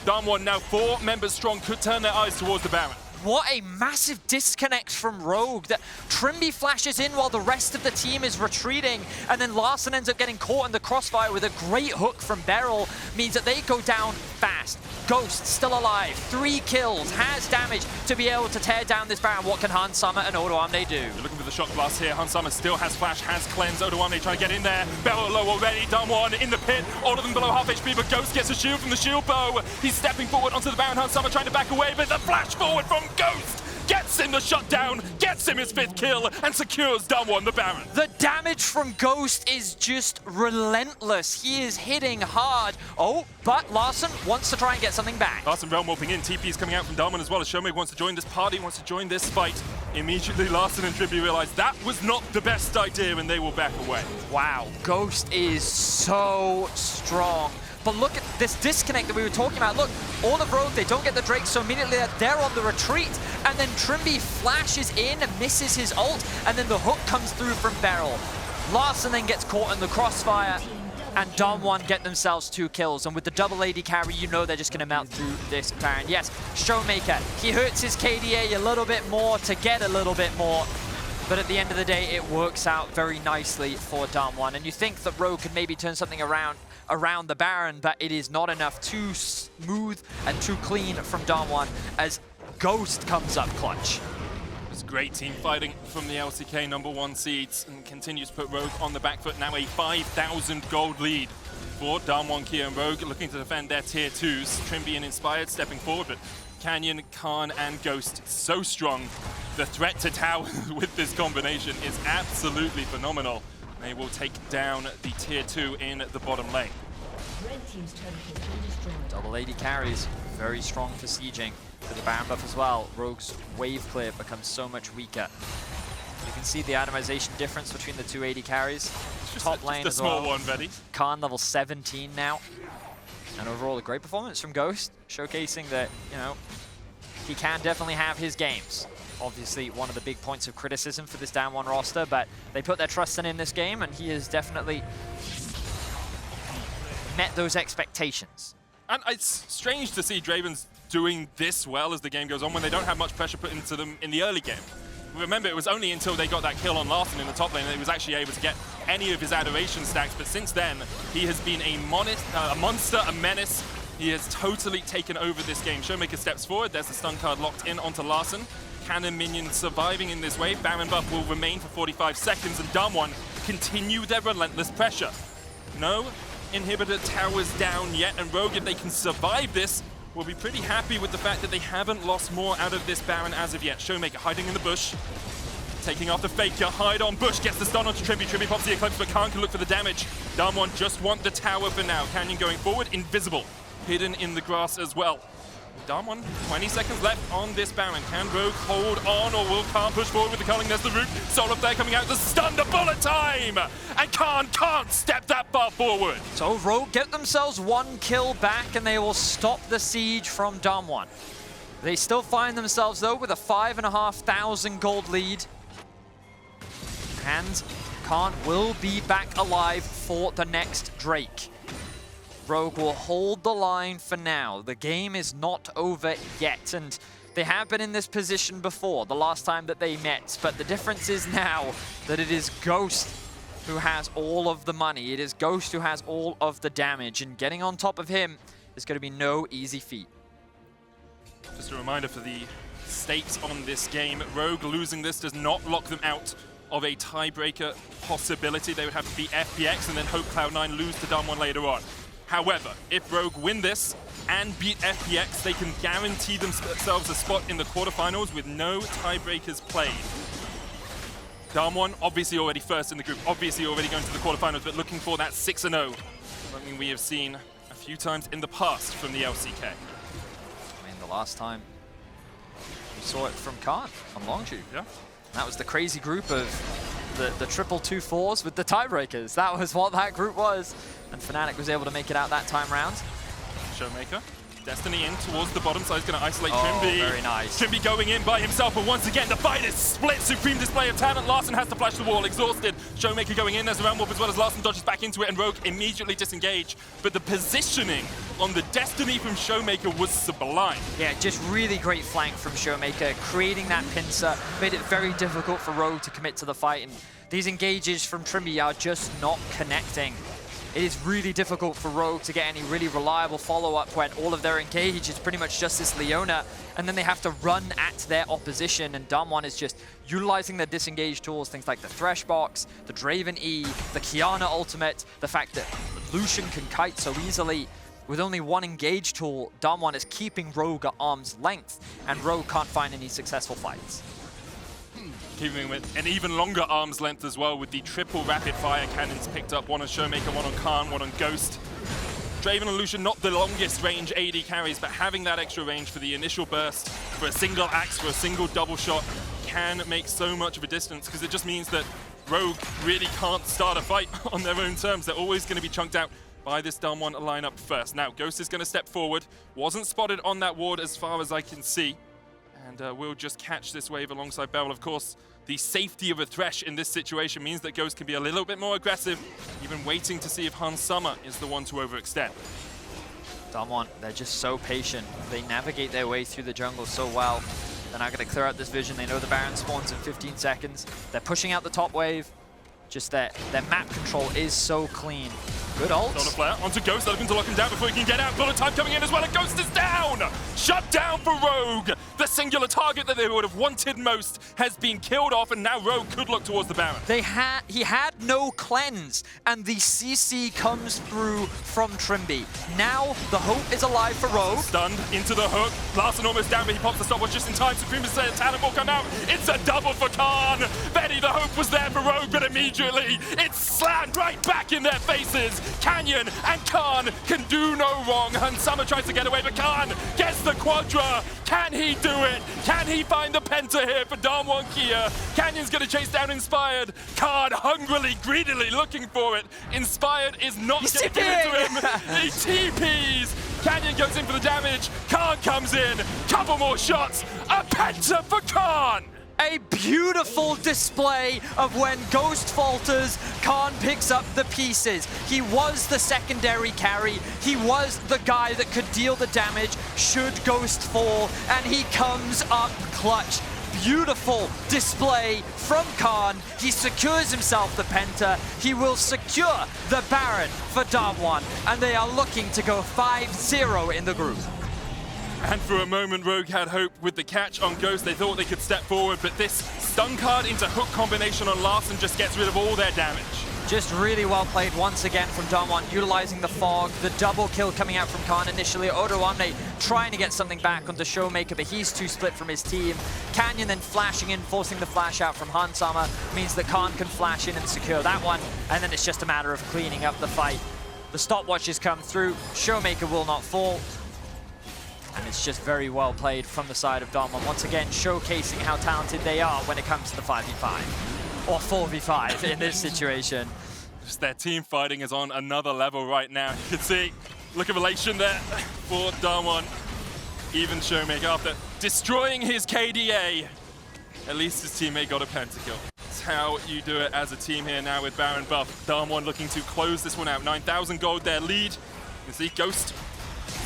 Damwon now 4 members strong could turn their eyes towards the Baron. What a massive disconnect from Rogue. That Trymbi flashes in while the rest of the team is retreating, and then Larssen ends up getting caught in the crossfire with a great hook from BeryL, means that they go down fast. Ghost still alive, 3 kills, has damage to be able to tear down this Baron. What can Hansama and Odoamne do? You're looking for the shock blast here. Hansama still has flash, has cleanse. Odoamne trying to get in there. BeryL low already. Damwon in the pit. All of them below half HP, but Ghost gets a shield from the shield bow. He's stepping forward onto the Baron. Hansama trying to back away, but the flash forward from Ghost gets him the shutdown, gets him his 5th kill, and secures Damwon the Baron. The damage from Ghost is just relentless. He is hitting hard. Oh, but Larssen wants to try and get something back. Larssen realm warping in. TP is coming out from Damwon as well as ShowMaker wants to join this party, wants to join this fight. Immediately, Larssen and Trymbi realize that was not the best idea, and they will back away. Wow, Ghost is so strong. But look at this disconnect that we were talking about. Look, all of Rogue, they don't get the Drake, so immediately they're on the retreat. And then Trymbi flashes in and misses his ult, and then the hook comes through from BeryL. Larssen then gets caught in the crossfire, and Damwon get themselves 2 kills. And with the double AD carry, you know they're just going to melt through this Baron. Yes, ShowMaker, he hurts his KDA a little bit more to get a little bit more. But at the end of the day, it works out very nicely for Damwon. And you think that Rogue could maybe turn something around the Baron, but it is not enough. Too smooth and too clean from Damwon as Ghost comes up clutch. It's great team fighting from the LCK #1 seeds and continues to put Rogue on the back foot. Now a 5,000 gold lead for DWG KIA, and Rogue looking to defend their tier 2s. Trymbi and Inspired stepping forward, but Canyon, Khan, and Ghost so strong. The threat to tower with this combination is absolutely phenomenal. They will take down the tier 2 in the bottom lane. Double AD carries, very strong for sieging. For the Baron buff as well, Rogue's wave clear becomes so much weaker. You can see the atomization difference between the 2 AD carries. Top lane just as a small well. one, Betty. Khan level 17 now. And overall, a great performance from Ghost, showcasing that, you know, he can definitely have his games. Obviously, one of the big points of criticism for this Damwon roster, but they put their trust in this game, and he has definitely met those expectations. And it's strange to see Draven's doing this well as the game goes on when they don't have much pressure put into them in the early game. Remember, it was only until they got that kill on Larssen in the top lane that he was actually able to get any of his adoration stacks, but since then, he has been a monster, a menace. He has totally taken over this game. ShowMaker steps forward, there's the stun card locked in onto Larssen. Cannon minions surviving in this wave. Baron buff will remain for 45 seconds, and Damwon continue their relentless pressure. No inhibitor towers down yet, and Rogue, if they can survive this, will be pretty happy with the fact that they haven't lost more out of this Baron as of yet. ShowMaker hiding in the bush, taking off the FLICKR, hide on bush, gets the stun onto Trymbi. Trymbi pops the Eclipse, but Khan can look for the damage. Damwon just want the tower for now. Canyon going forward, invisible, hidden in the grass as well. Damwon, 20 seconds left on this Baron. Can Rogue hold on, or will Khan push forward with the culling? There's the root. Olaf there coming out, the stun, the bullet time! And Khan can't step that far forward. So Rogue get themselves 1 kill back, and they will stop the siege from Damwon. They still find themselves, though, with a 5,500 gold lead. And Khan will be back alive for the next Drake. Rogue will hold the line for now. The game is not over yet, and They have been in this position before, the last time that they met, but the difference is now that it is Ghost who has all of the money. It is Ghost who has all of the damage, and getting on top of him is going to be no easy feat. Just a reminder for the stakes on this game, Rogue losing this does not lock them out of a tiebreaker possibility. They would have to beat FPX and then hope Cloud9 lose to Damwon later on. However, if Rogue win this and beat FPX, they can guarantee themselves a spot in the quarterfinals with no tiebreakers played. Damwon, obviously already first in the group, obviously already going to the quarterfinals, but looking for that 6-0. Something we have seen a few times in the past from the LCK. I mean, the last time we saw it from Khan on Longju. Yeah. That was the crazy group of the triple 2-4s with the tiebreakers. That was what that group was. And Fnatic was able to make it out that time round. ShowMaker, Destiny in towards the bottom side, is going to isolate Oh, Trymbi. very nice. Trymbi going in by himself, but once again the fight is split. Supreme display of talent. Larssen has to flash the wall, exhausted. ShowMaker going in, there's a round warp as well as Larssen dodges back into it, and Rogue immediately disengaged. But the positioning on the Destiny from ShowMaker was sublime. Yeah, just really great flank from ShowMaker, creating that pincer, made it very difficult for Rogue to commit to the fight, and these engages from Trymbi are just not connecting. It is really difficult for Rogue to get any really reliable follow-up when all of their engage is pretty much just this Leona, and then they have to run at their opposition, and Damwon is just utilizing their disengage tools, things like the Thresh box, the Draven E, the Qiyana ultimate, the fact that Lucian can kite so easily. With only one engage tool, Damwon is keeping Rogue at arm's length, and Rogue can't find any successful fights. Keeping with an even longer arm's length as well, with the triple rapid fire cannons picked up, one on ShowMaker, one on Khan, one on Ghost. Draven and Lucian, not the longest range AD carries, but having that extra range for the initial burst, for a single axe, for a single double shot, can make so much of a distance, because it just means that Rogue really can't start a fight on their own terms. They're always going to be chunked out by this Damwon lineup first. Now, Ghost is going to step forward. Wasn't spotted on that ward as far as I can see. And we'll just catch this wave alongside BeryL. Of course, the safety of a Thresh in this situation means that Ghost can be a little bit more aggressive, even waiting to see if Hans Summer is the one to overextend. Damwon, they're just so patient. They navigate their way through the jungle so well. They're not going to clear out this vision. They know the Baron spawns in 15 seconds. They're pushing out the top wave. Just their map control is so clean. Good ult. On a flare, onto Ghost, looking to lock him down before he can get out. Bullet time coming in as well, and Ghost is down! Shut down for Rogue! The singular target that they would have wanted most has been killed off, and now Rogue could look towards the Baron. He had no cleanse, and the CC comes through from Trymbi. Now, the hope is alive for Rogue. Stunned into the hook. Larssen almost down, but he pops the stopwatch just in time. Supreme display of talent will come out. It's a double for Khan. Benny, the hope was there for Rogue, but immediately it's slammed right back in their faces. Canyon and Khan can do no wrong. And Summer tries to get away, but Khan gets the Quadra. Can he do it? Can he find the Penta here for Damwon Kia? Canyon's going to chase down Inspired. Khan hungrily, greedily looking for it. Inspired is not going to give it to him. He TPs. Canyon goes in for the damage. Khan comes in. Couple more shots. A Penta for Khan. A beautiful display of when Ghost falters, Khan picks up the pieces. He was the secondary carry. He was the guy that could deal the damage should Ghost fall, and he comes up clutch. Beautiful display from Khan. He secures himself the Penta. He will secure the Baron for Damwon, and they are looking to go 5-0 in the group. And for a moment, Rogue had hope with the catch on Ghost. They thought they could step forward, but this stun card into hook combination on Larssen just gets rid of all their damage. Just really well played once again from Damwon, utilizing the fog, the double kill coming out from Khan initially. Odoamne trying to get something back onto ShowMaker, but he's too split from his team. Canyon then flashing in, forcing the flash out from Hans Summer, means that Khan can flash in and secure that one, and then it's just a matter of cleaning up the fight. The stopwatches come through, ShowMaker will not fall. And it's just very well played from the side of Damwon, once again showcasing how talented they are when it comes to the 5v5. Or 4v5 in this situation. Just their team fighting is on another level right now. You can see, look at relation there for Damwon. Even ShowMaker, after destroying his KDA, at least his teammate got a pentakill. That's how you do it as a team here now with Baron buff. Damwon looking to close this one out. 9,000 gold, their lead. You can see Ghost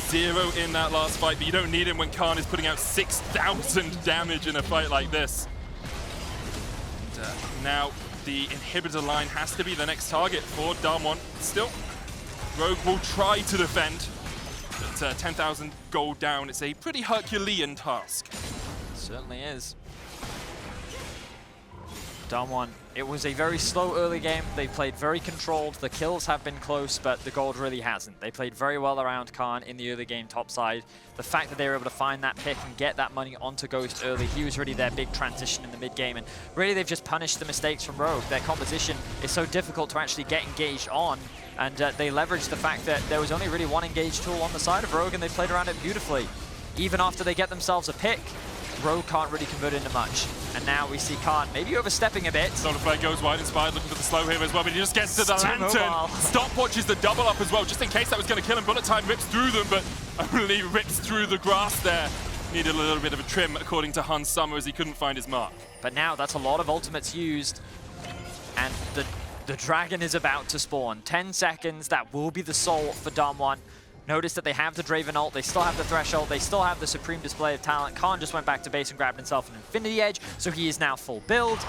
0 in that last fight, but you don't need him when Khan is putting out 6,000 damage in a fight like this. And, now the inhibitor line has to be the next target for Damwon. Still, Rogue will try to defend, but 10,000 gold down, it's a pretty Herculean task. Certainly is. Damwon, it was a very slow early game. They played very controlled. The kills have been close, but the gold really hasn't. They played very well around Khan in the early game top side. The fact that they were able to find that pick and get that money onto Ghost early, he was really their big transition in the mid game. And really, they've just punished the mistakes from Rogue. Their composition is so difficult to actually get engaged on. And they leveraged the fact that there was only really one engaged tool on the side of Rogue, and they played around it beautifully. Even after they get themselves a pick, Rogue can't really convert into much. And now we see Khan maybe overstepping a bit. Solarflare goes wide inspired, looking for the slow here as well, but he just gets to the lantern. Stopwatch is the double up as well, just in case that was going to kill him. Bullet time rips through them, but only rips through the grass there. Needed a little bit of a trim, according to Hans Sommer, as he couldn't find his mark. But now that's a lot of ultimates used. And the dragon is about to spawn. 10 seconds, that will be the soul for Damwon. Notice that they have the Draven ult, they still have the Thresh ult, they still have the supreme display of talent. Khan just went back to base and grabbed himself an Infinity Edge, so he is now full build.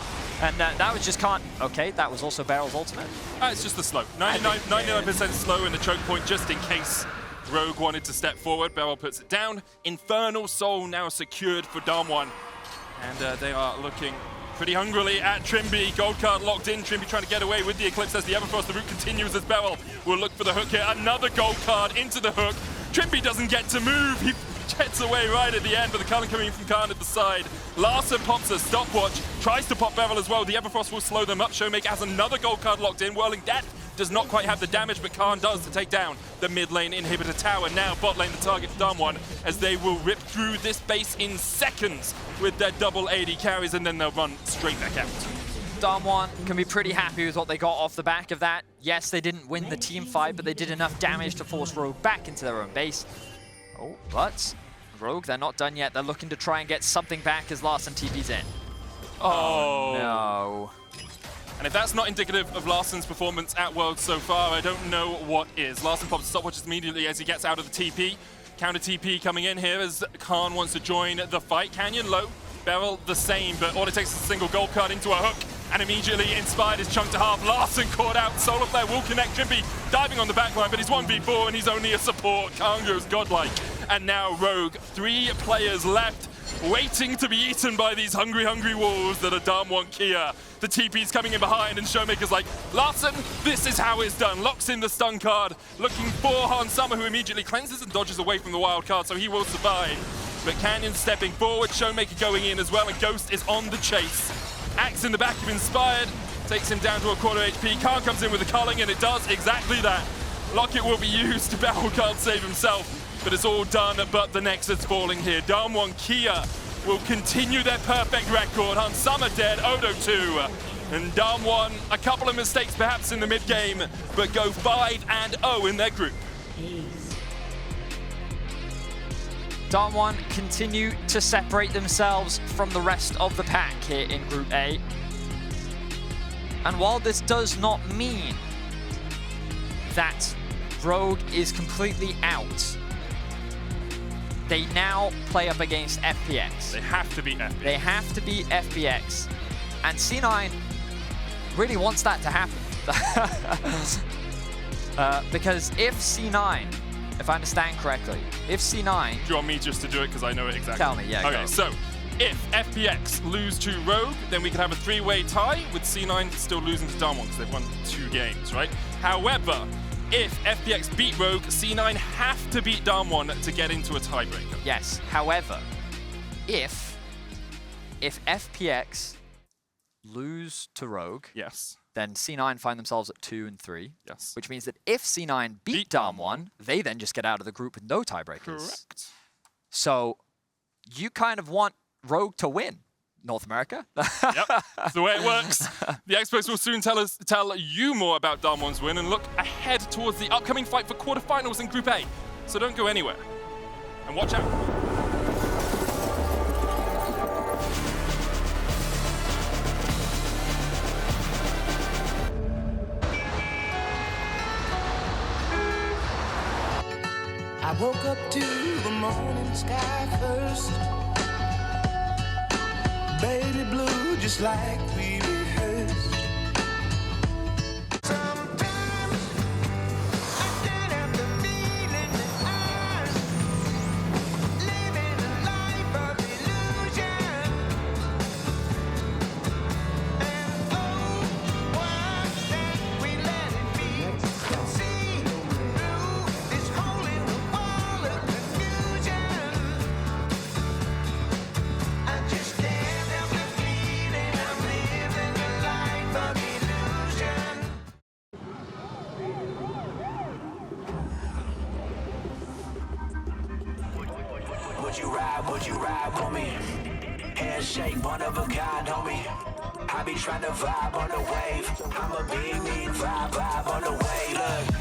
And that was just Khan. Okay, that was also BeryL's ultimate. It's just the slow. 99% slow in the choke point, just in case Rogue wanted to step forward. BeryL puts it down. Infernal Soul now secured for Damwon. And they are looking pretty hungrily at Trymbi. Gold card locked in. Trymbi trying to get away with the Eclipse as the Everfrost. The route continues as BeryL will look for the hook here. Another gold card into the hook. Trymbi doesn't get to move. He jets away right at the end, but the Cullen coming from Khan at the side. Larssen pops a stopwatch, tries to pop BeryL as well. The Everfrost will slow them up. ShowMaker has another gold card locked in. Whirling Death does not quite have the damage, but Khan does to take down the mid lane inhibitor tower. Now bot lane the target for Damwon, as they will rip through this base in seconds with their double AD carries, and then they'll run straight back out. Damwon can be pretty happy with what they got off the back of that. Yes, they didn't win the team fight, but they did enough damage to force Rogue back into their own base. Oh, but Rogue, they're not done yet. They're looking to try and get something back as Larssen TP's in. Oh no. And if that's not indicative of Larssen's performance at Worlds so far, I don't know what is. Larssen pops stopwatches immediately as he gets out of the TP. Counter TP coming in here as Khan wants to join the fight. Canyon low, BeryL the same, but all it takes is a single gold card into a hook, and immediately Inspired is chunked to half. Larssen caught out. Solarflare will connect. Trymbi diving on the backline, but he's 1v4 and he's only a support. Khan goes godlike. And now Rogue, 3 players left, waiting to be eaten by these hungry, hungry wolves that are DWG KIA. The TP's coming in behind, and ShowMaker's like, Larssen, this is how it's done. Locks in the stun card, looking for Hans Sommer, who immediately cleanses and dodges away from the wild card, so he will survive. But Canyon stepping forward, ShowMaker going in as well, and Ghost is on the chase. Axe in the back of Inspired, takes him down to a quarter HP. Khan comes in with the culling, and it does exactly that. Locket will be used to BeryL can't save himself, but it's all done, but the Nexus falling here. DWG KIA will continue their perfect record. Hans Sommer dead, Odo 2. And Damwon, a couple of mistakes perhaps in the mid-game, but go 5-0 in their group. Damwon continue to separate themselves from the rest of the pack here in Group A. And while this does not mean that Rogue is completely out, they now play up against FPX. They have to beat FPX. They have to beat FPX. And C9 really wants that to happen. Because if C9, if I understand correctly, if C9... Do you want me just to do it because I know it exactly? Tell me, yeah, Okay, go. so if FPX lose to Rogue, then we could have a 3-way tie with C9 still losing to Damwon because they've won 2 games, right? However, if FPX beat Rogue, C9 have to beat Damwon to get into a tiebreaker. Yes, however, if FPX lose to Rogue, Yes. then C9 find themselves at 2 and 3. Yes. Which means that if C9 beat Damwon, they then just get out of the group with no tiebreakers. Correct. So you kind of want Rogue to win, North America. Yep, that's the way it works. The experts will soon tell you more about Damwon's win and look ahead towards the upcoming fight for quarterfinals in Group A. So don't go anywhere. And watch out. I woke up to the morning sky first. Baby blue, just like we rehearsed. Sometimes I can't have the feeling that I'm living a life of illusion. And oh, why can't we let it be? See through this hole in the wall of confusion. I just can't help the feeling I'm living a life of illusion. Would you ride for me? Handshake, one of a kind, homie. I be trying to vibe on the wave. I'ma be me, vibe on the way, look.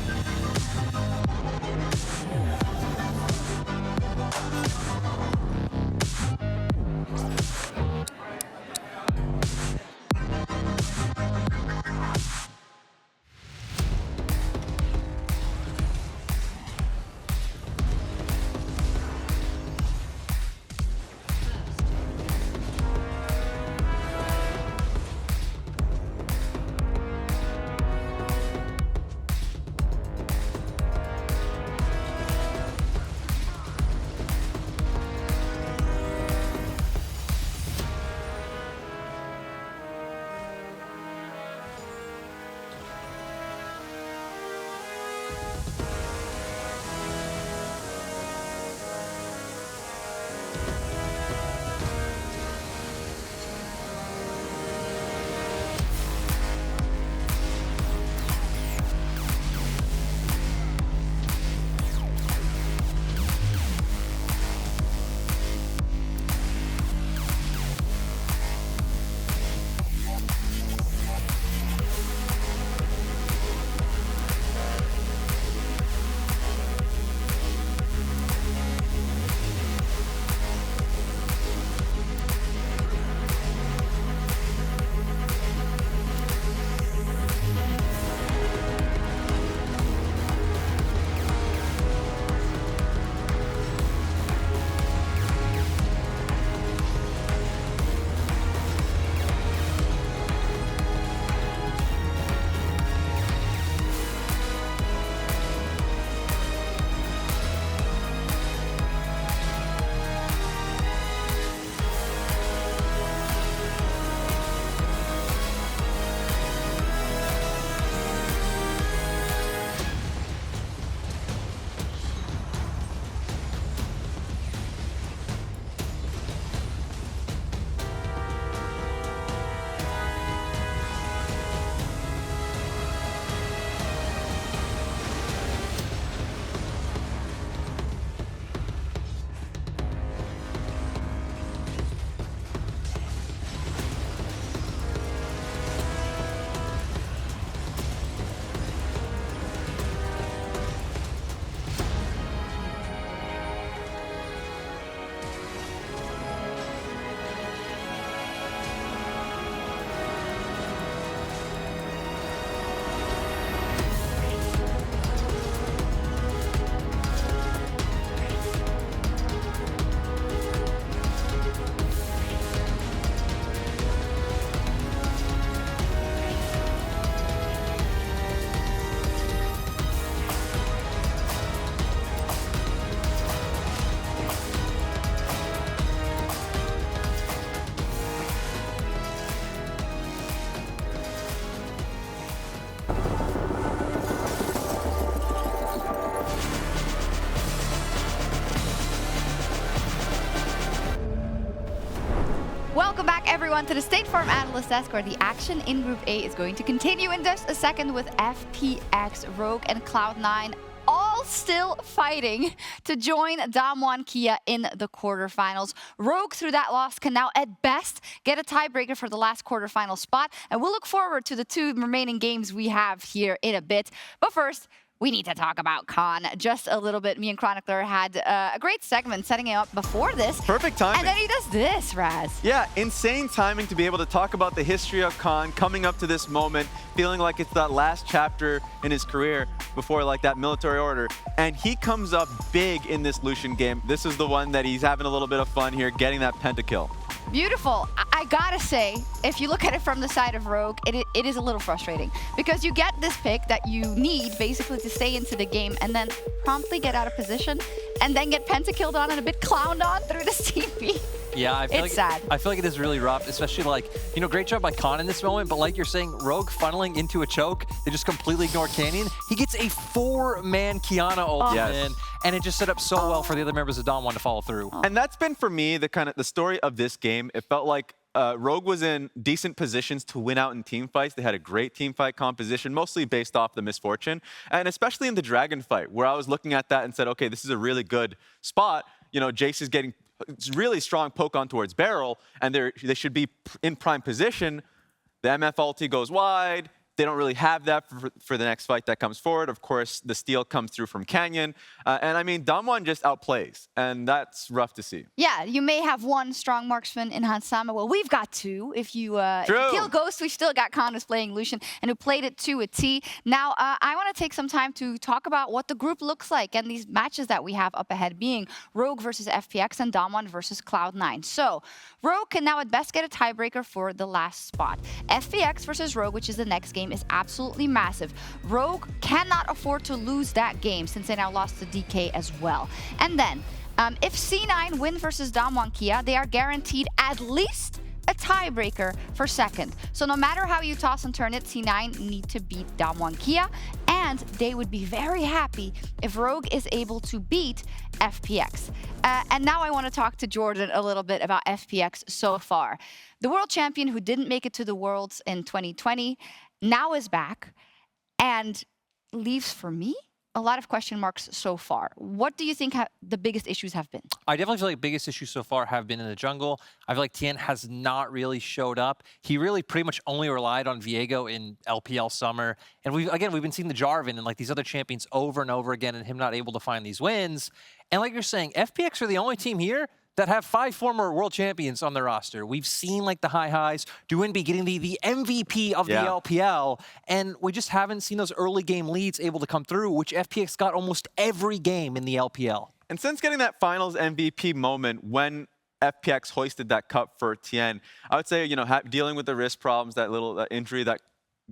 Welcome back, everyone, to the State Farm Analyst Desk, where the action in Group A is going to continue in just a second with FPX, Rogue, and Cloud9 all still fighting to join DWG KIA in the quarterfinals. Rogue, through that loss, can now at best get a tiebreaker for the last quarterfinal spot, and we'll look forward to the two remaining games we have here in a bit. But first, We need to talk about Khan just a little bit. Me and Chronicler had a great segment setting it up before this. Perfect timing. And then he does this, Raz. Yeah, insane timing to be able to talk about the history of Khan coming up to this moment, feeling like it's that last chapter in his career before like that military order. And he comes up big in this Lucian game. This is the one that he's having a little bit of fun here, getting that pentakill. Beautiful. I gotta say, if you look at it from the side of Rogue, it is a little frustrating because you get this pick that you need basically to stay into the game and then promptly get out of position and then get pentakilled on and a bit clowned on through the TP. Yeah, I feel It's sad. I feel like it is really rough, especially like, you know, great job by Khan in this moment, but like you're saying, Rogue funneling into a choke, they just completely ignore Canyon. He gets a 4-man Qiyana ult in, and it just set up so well for the other members of Damwon to follow through. And that's been for me the story of this game. It felt like Rogue was in decent positions to win out in team fights. They had a great team fight composition, mostly based off the Miss Fortune, and especially in the Dragon fight, where I was looking at that and said, okay, this is a really good spot. You know, Jayce is getting really strong poke on towards BeryL, and they should be in prime position. The MF ulti goes wide. They don't really have that for the next fight that comes forward. Of course, the steal comes through from Canyon. And I mean, Damwon just outplays, and that's rough to see. Yeah, you may have one strong marksman in Hansama. Well, we've got two. If you kill Ghost, we've still got Khan who's playing Lucian and who played it to a T. Now, I want to take some time to talk about what the group looks like and these matches that we have up ahead being Rogue versus FPX and Damwon versus Cloud9. So, Rogue can now at best get a tiebreaker for the last spot. FPX versus Rogue, which is the next game, is absolutely massive. Rogue cannot afford to lose that game since they now lost to DK as well. And then, if C9 win versus Damwon KIA, they are guaranteed at least a tiebreaker for second. So no matter how you toss and turn it, C9 need to beat Damwon KIA, and they would be very happy if Rogue is able to beat FPX. And now I want to talk to Jordan a little bit about FPX so far. The world champion who didn't make it to the Worlds in 2020 now is back and leaves, for me, a lot of question marks so far. What do you think the biggest issues have been? I definitely feel like biggest issues so far have been in the jungle. I feel like Tien has not really showed up. He really pretty much only relied on Viego in LPL summer. And we've been seeing the Jarvan and like these other champions over and over again and him not able to find these wins. And like you're saying, FPX are the only team here that have 5 former world champions on their roster. We've seen like the highs, Trymbi getting the MVP of the LPL, and we just haven't seen those early game leads able to come through, which FPX got almost every game in the LPL. And since getting that finals MVP moment when FPX hoisted that cup for Tien, I would say, you know, dealing with the wrist problems, that little injury that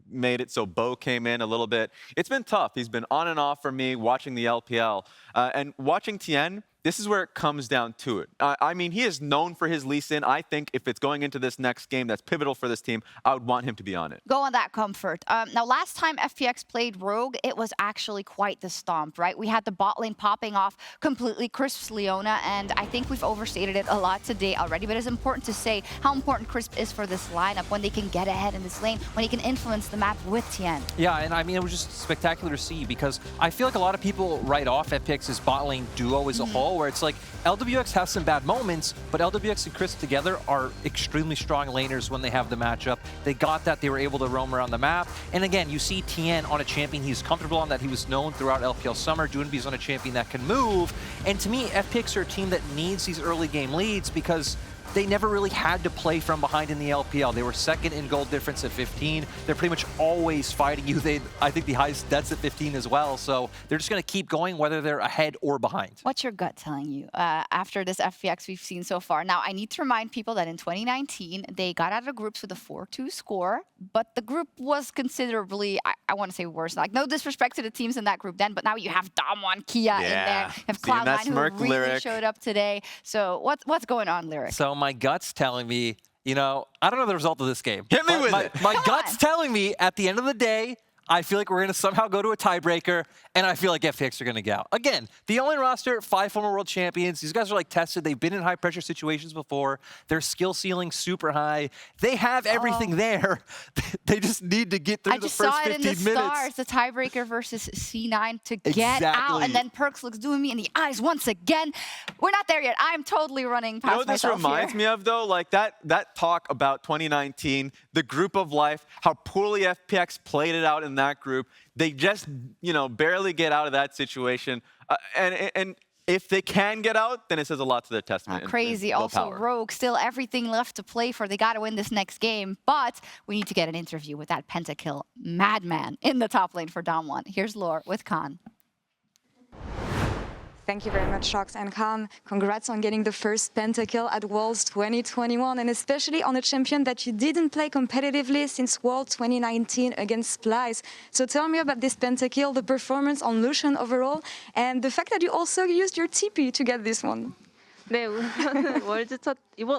made it so Bo came in a little bit. It's been tough. He's been on and off for me watching the LPL. And watching Tien, this is where it comes down to it. I mean, he is known for his Lee Sin. I think if it's going into this next game that's pivotal for this team, I would want him to be on it. Go on that comfort. Now, last time FPX played Rogue, it was actually quite the stomp, right? We had the bot lane popping off completely, Crisp's Leona, and I think we've overstated it a lot today already, but it's important to say how important Crisp is for this lineup when they can get ahead in this lane, when he can influence the map with Tien. Yeah, and I mean, it was just spectacular to see because I feel like a lot of people write off FPX's bot lane duo as a whole, where it's like LWX has some bad moments, but LWX and Chris together are extremely strong laners when they have the matchup. They got that, they were able to roam around the map. And again, you see Tien on a champion he's comfortable on, that he was known throughout LPL summer. Trymbi's on a champion that can move. And to me, FPX are a team that needs these early game leads because they never really had to play from behind in the LPL. They were second in gold difference at 15. They're pretty much always fighting you. I think the highest deaths at 15 as well. So they're just going to keep going whether they're ahead or behind. What's your gut telling you after this FPX we've seen so far? Now, I need to remind people that in 2019, they got out of groups with a 4-2 score, but the group was considerably, I want to say worse. Like, no disrespect to the teams in that group then, but now you have Damwon KIA in there. You have Cloud9 who really showed up today. So what's going on, Lyric? So my gut's telling me, you know, I don't know the result of this game. Hit me with it. My gut's telling me at the end of the day, I feel like we're going to somehow go to a tiebreaker, and I feel like FPX are going to go. Again, the only roster, 5 former world champions. These guys are like tested. They've been in high-pressure situations before. Their skill ceiling super high. They have everything there. They just need to get through the first 15 minutes. I just saw it in the stars, the tiebreaker versus C9 to get out. And then Perkz looks doing me in the eyes once again. We're not there yet. I'm totally running past myself. You know what this reminds me of, though? Like that talk about 2019, the group of life, how poorly FPX played it out in that group. They just, barely get out of that situation. And if they can get out, then it says a lot to their testament. Crazy. and Also, willpower. Rogue, still everything left to play for. They got to win this next game. But we need to get an interview with that pentakill madman in the top lane for Dom1. Here's Lore with Khan. Thank you very much, Shox and Khan. Congrats on getting the first pentakill at Worlds 2021, and especially on a champion that you didn't play competitively since Worlds 2019 against Splice. So tell me about this pentakill, the performance on Lucian overall, and the fact that you also used your TP to get this one. 네, 우선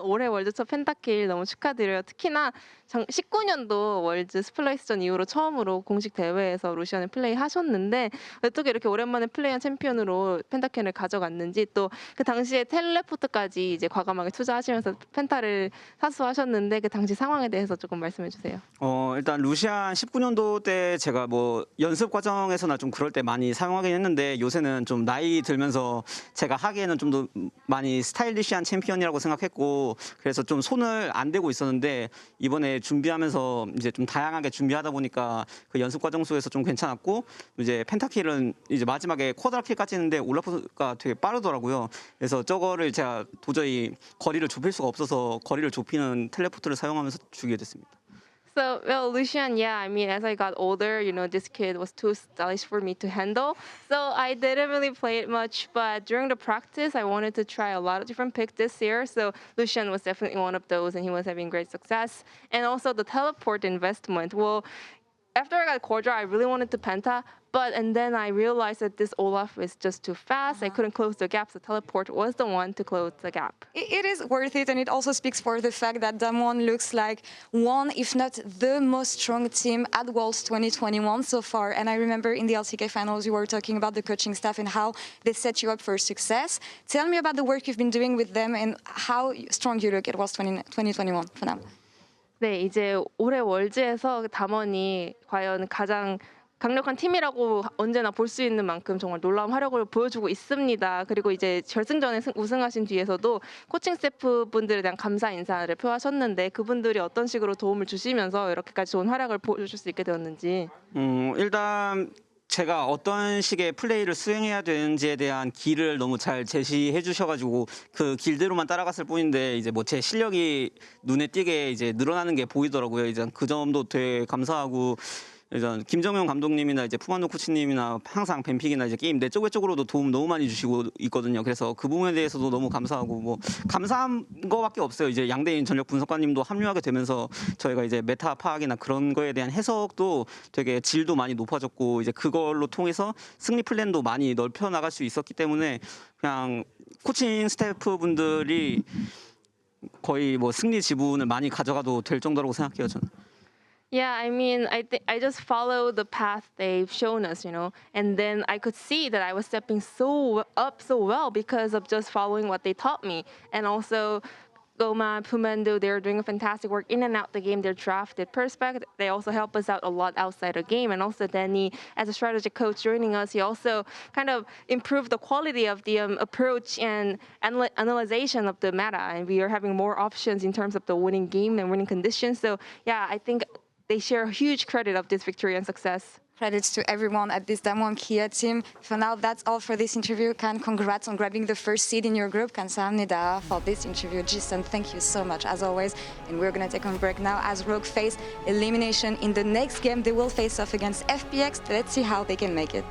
올해 월드 첫 펜타킬 너무 축하드려요. 특히나 19년도 월드 스플라이스전 이후로 처음으로 공식 대회에서 루시안을 플레이하셨는데 어떻게 이렇게 오랜만에 플레이한 챔피언으로 펜타킬을 가져갔는지, 또 그 당시에 텔레포트까지 이제 과감하게 투자하시면서 펜타를 사수하셨는데 그 당시 상황에 대해서 조금 말씀해 주세요. 일단 루시안 19년도 때 제가 뭐 연습 과정에서나 좀 그럴 때 많이 사용하긴 했는데, 요새는 좀 나이 들면서 제가 하기에는 좀 더 많이 스타일리시한 챔피언이라고 생각했고, 그래서 좀 손을 안 대고 있었는데 이번에 준비하면서 이제 좀 다양하게 준비하다 보니까 그 연습 과정 속에서 좀 괜찮았고, 이제 펜타킬은 이제 마지막에 쿼드라킬까지 했는데 올라프가 되게 빠르더라고요. 그래서 저거를 제가 도저히 거리를 좁힐 수가 없어서 거리를 좁히는 텔레포트를 사용하면서 죽이게 됐습니다. So, well, Lucian, yeah, I mean, as I got older, this kid was too stylish for me to handle. So I didn't really play it much, but during the practice, I wanted to try a lot of different picks this year. So Lucian was definitely one of those, and he was having great success. And also the teleport investment. Well, after I got Cordra, I really wanted to Penta, and then I realized that this Olaf is just too fast. I couldn't close the gap, so teleport was the one to close the gap. It is worth it, and it also speaks for the fact that Dom1 looks like one, if not the most strong team at Worlds 2021 so far. And I remember in the LCK finals, you were talking about the coaching staff and how they set you up for success. Tell me about the work you've been doing with them and how strong you look at Worlds 2021 for now. 네, 이제 올해 월즈에서 담원이 과연 가장 강력한 팀이라고 언제나 볼 수 있는 만큼 정말 놀라운 화력을 보여주고 있습니다. 그리고 이제 결승전에 우승하신 뒤에서도 코칭 스태프 분들에 대한 감사 인사를 표하셨는데, 그분들이 어떤 식으로 도움을 주시면서 이렇게까지 좋은 활약을 보여줄 수 있게 되었는지. 일단 제가 어떤 식의 플레이를 수행해야 되는지에 대한 길을 너무 잘 제시해 주셔가지고 그 길대로만 따라갔을 뿐인데, 이제 뭐 제 실력이 눈에 띄게 이제 늘어나는 게 보이더라고요. 이제 그 점도 되게 감사하고, 이제 김정용 감독님이나 이제 푸만도 코치님이나 항상 뱀픽이나 이제 게임 내 쪽으로도 도움 너무 많이 주시고 있거든요. 그래서 그 부분에 대해서도 너무 감사하고, 뭐 감사한 거밖에 없어요. 이제 양대인 전력 분석관님도 합류하게 되면서 저희가 이제 메타 파악이나 그런 거에 대한 해석도 되게 질도 많이 높아졌고, 이제 그걸로 통해서 승리 플랜도 많이 넓혀 나갈 수 있었기 때문에 그냥 코칭 스태프분들이 거의 뭐 승리 지분을 많이 가져가도 될 정도라고 생각해요, 저는. Yeah, I mean, I just follow the path they've shown us, and then I could see that I was stepping so well because of just following what they taught me. And also, Goma, Pumendo, they're doing a fantastic work in and out the game. They're drafted Perspect. They also help us out a lot outside the game. And also Danny, as a strategy coach joining us, he also kind of improved the quality of the approach and analyzation of the meta. And we are having more options in terms of the winning game and winning conditions. So yeah, I think they share a huge credit of this victory and success. Credits to everyone at this Dom1 Kia team. For now, that's all for this interview. Khan, congrats on grabbing the first seed in your group. 감사합니다 for this interview. Jason, thank you so much as always. And we're gonna take a break now as Rogue face elimination in the next game. They will face off against FPX. Let's see how they can make it.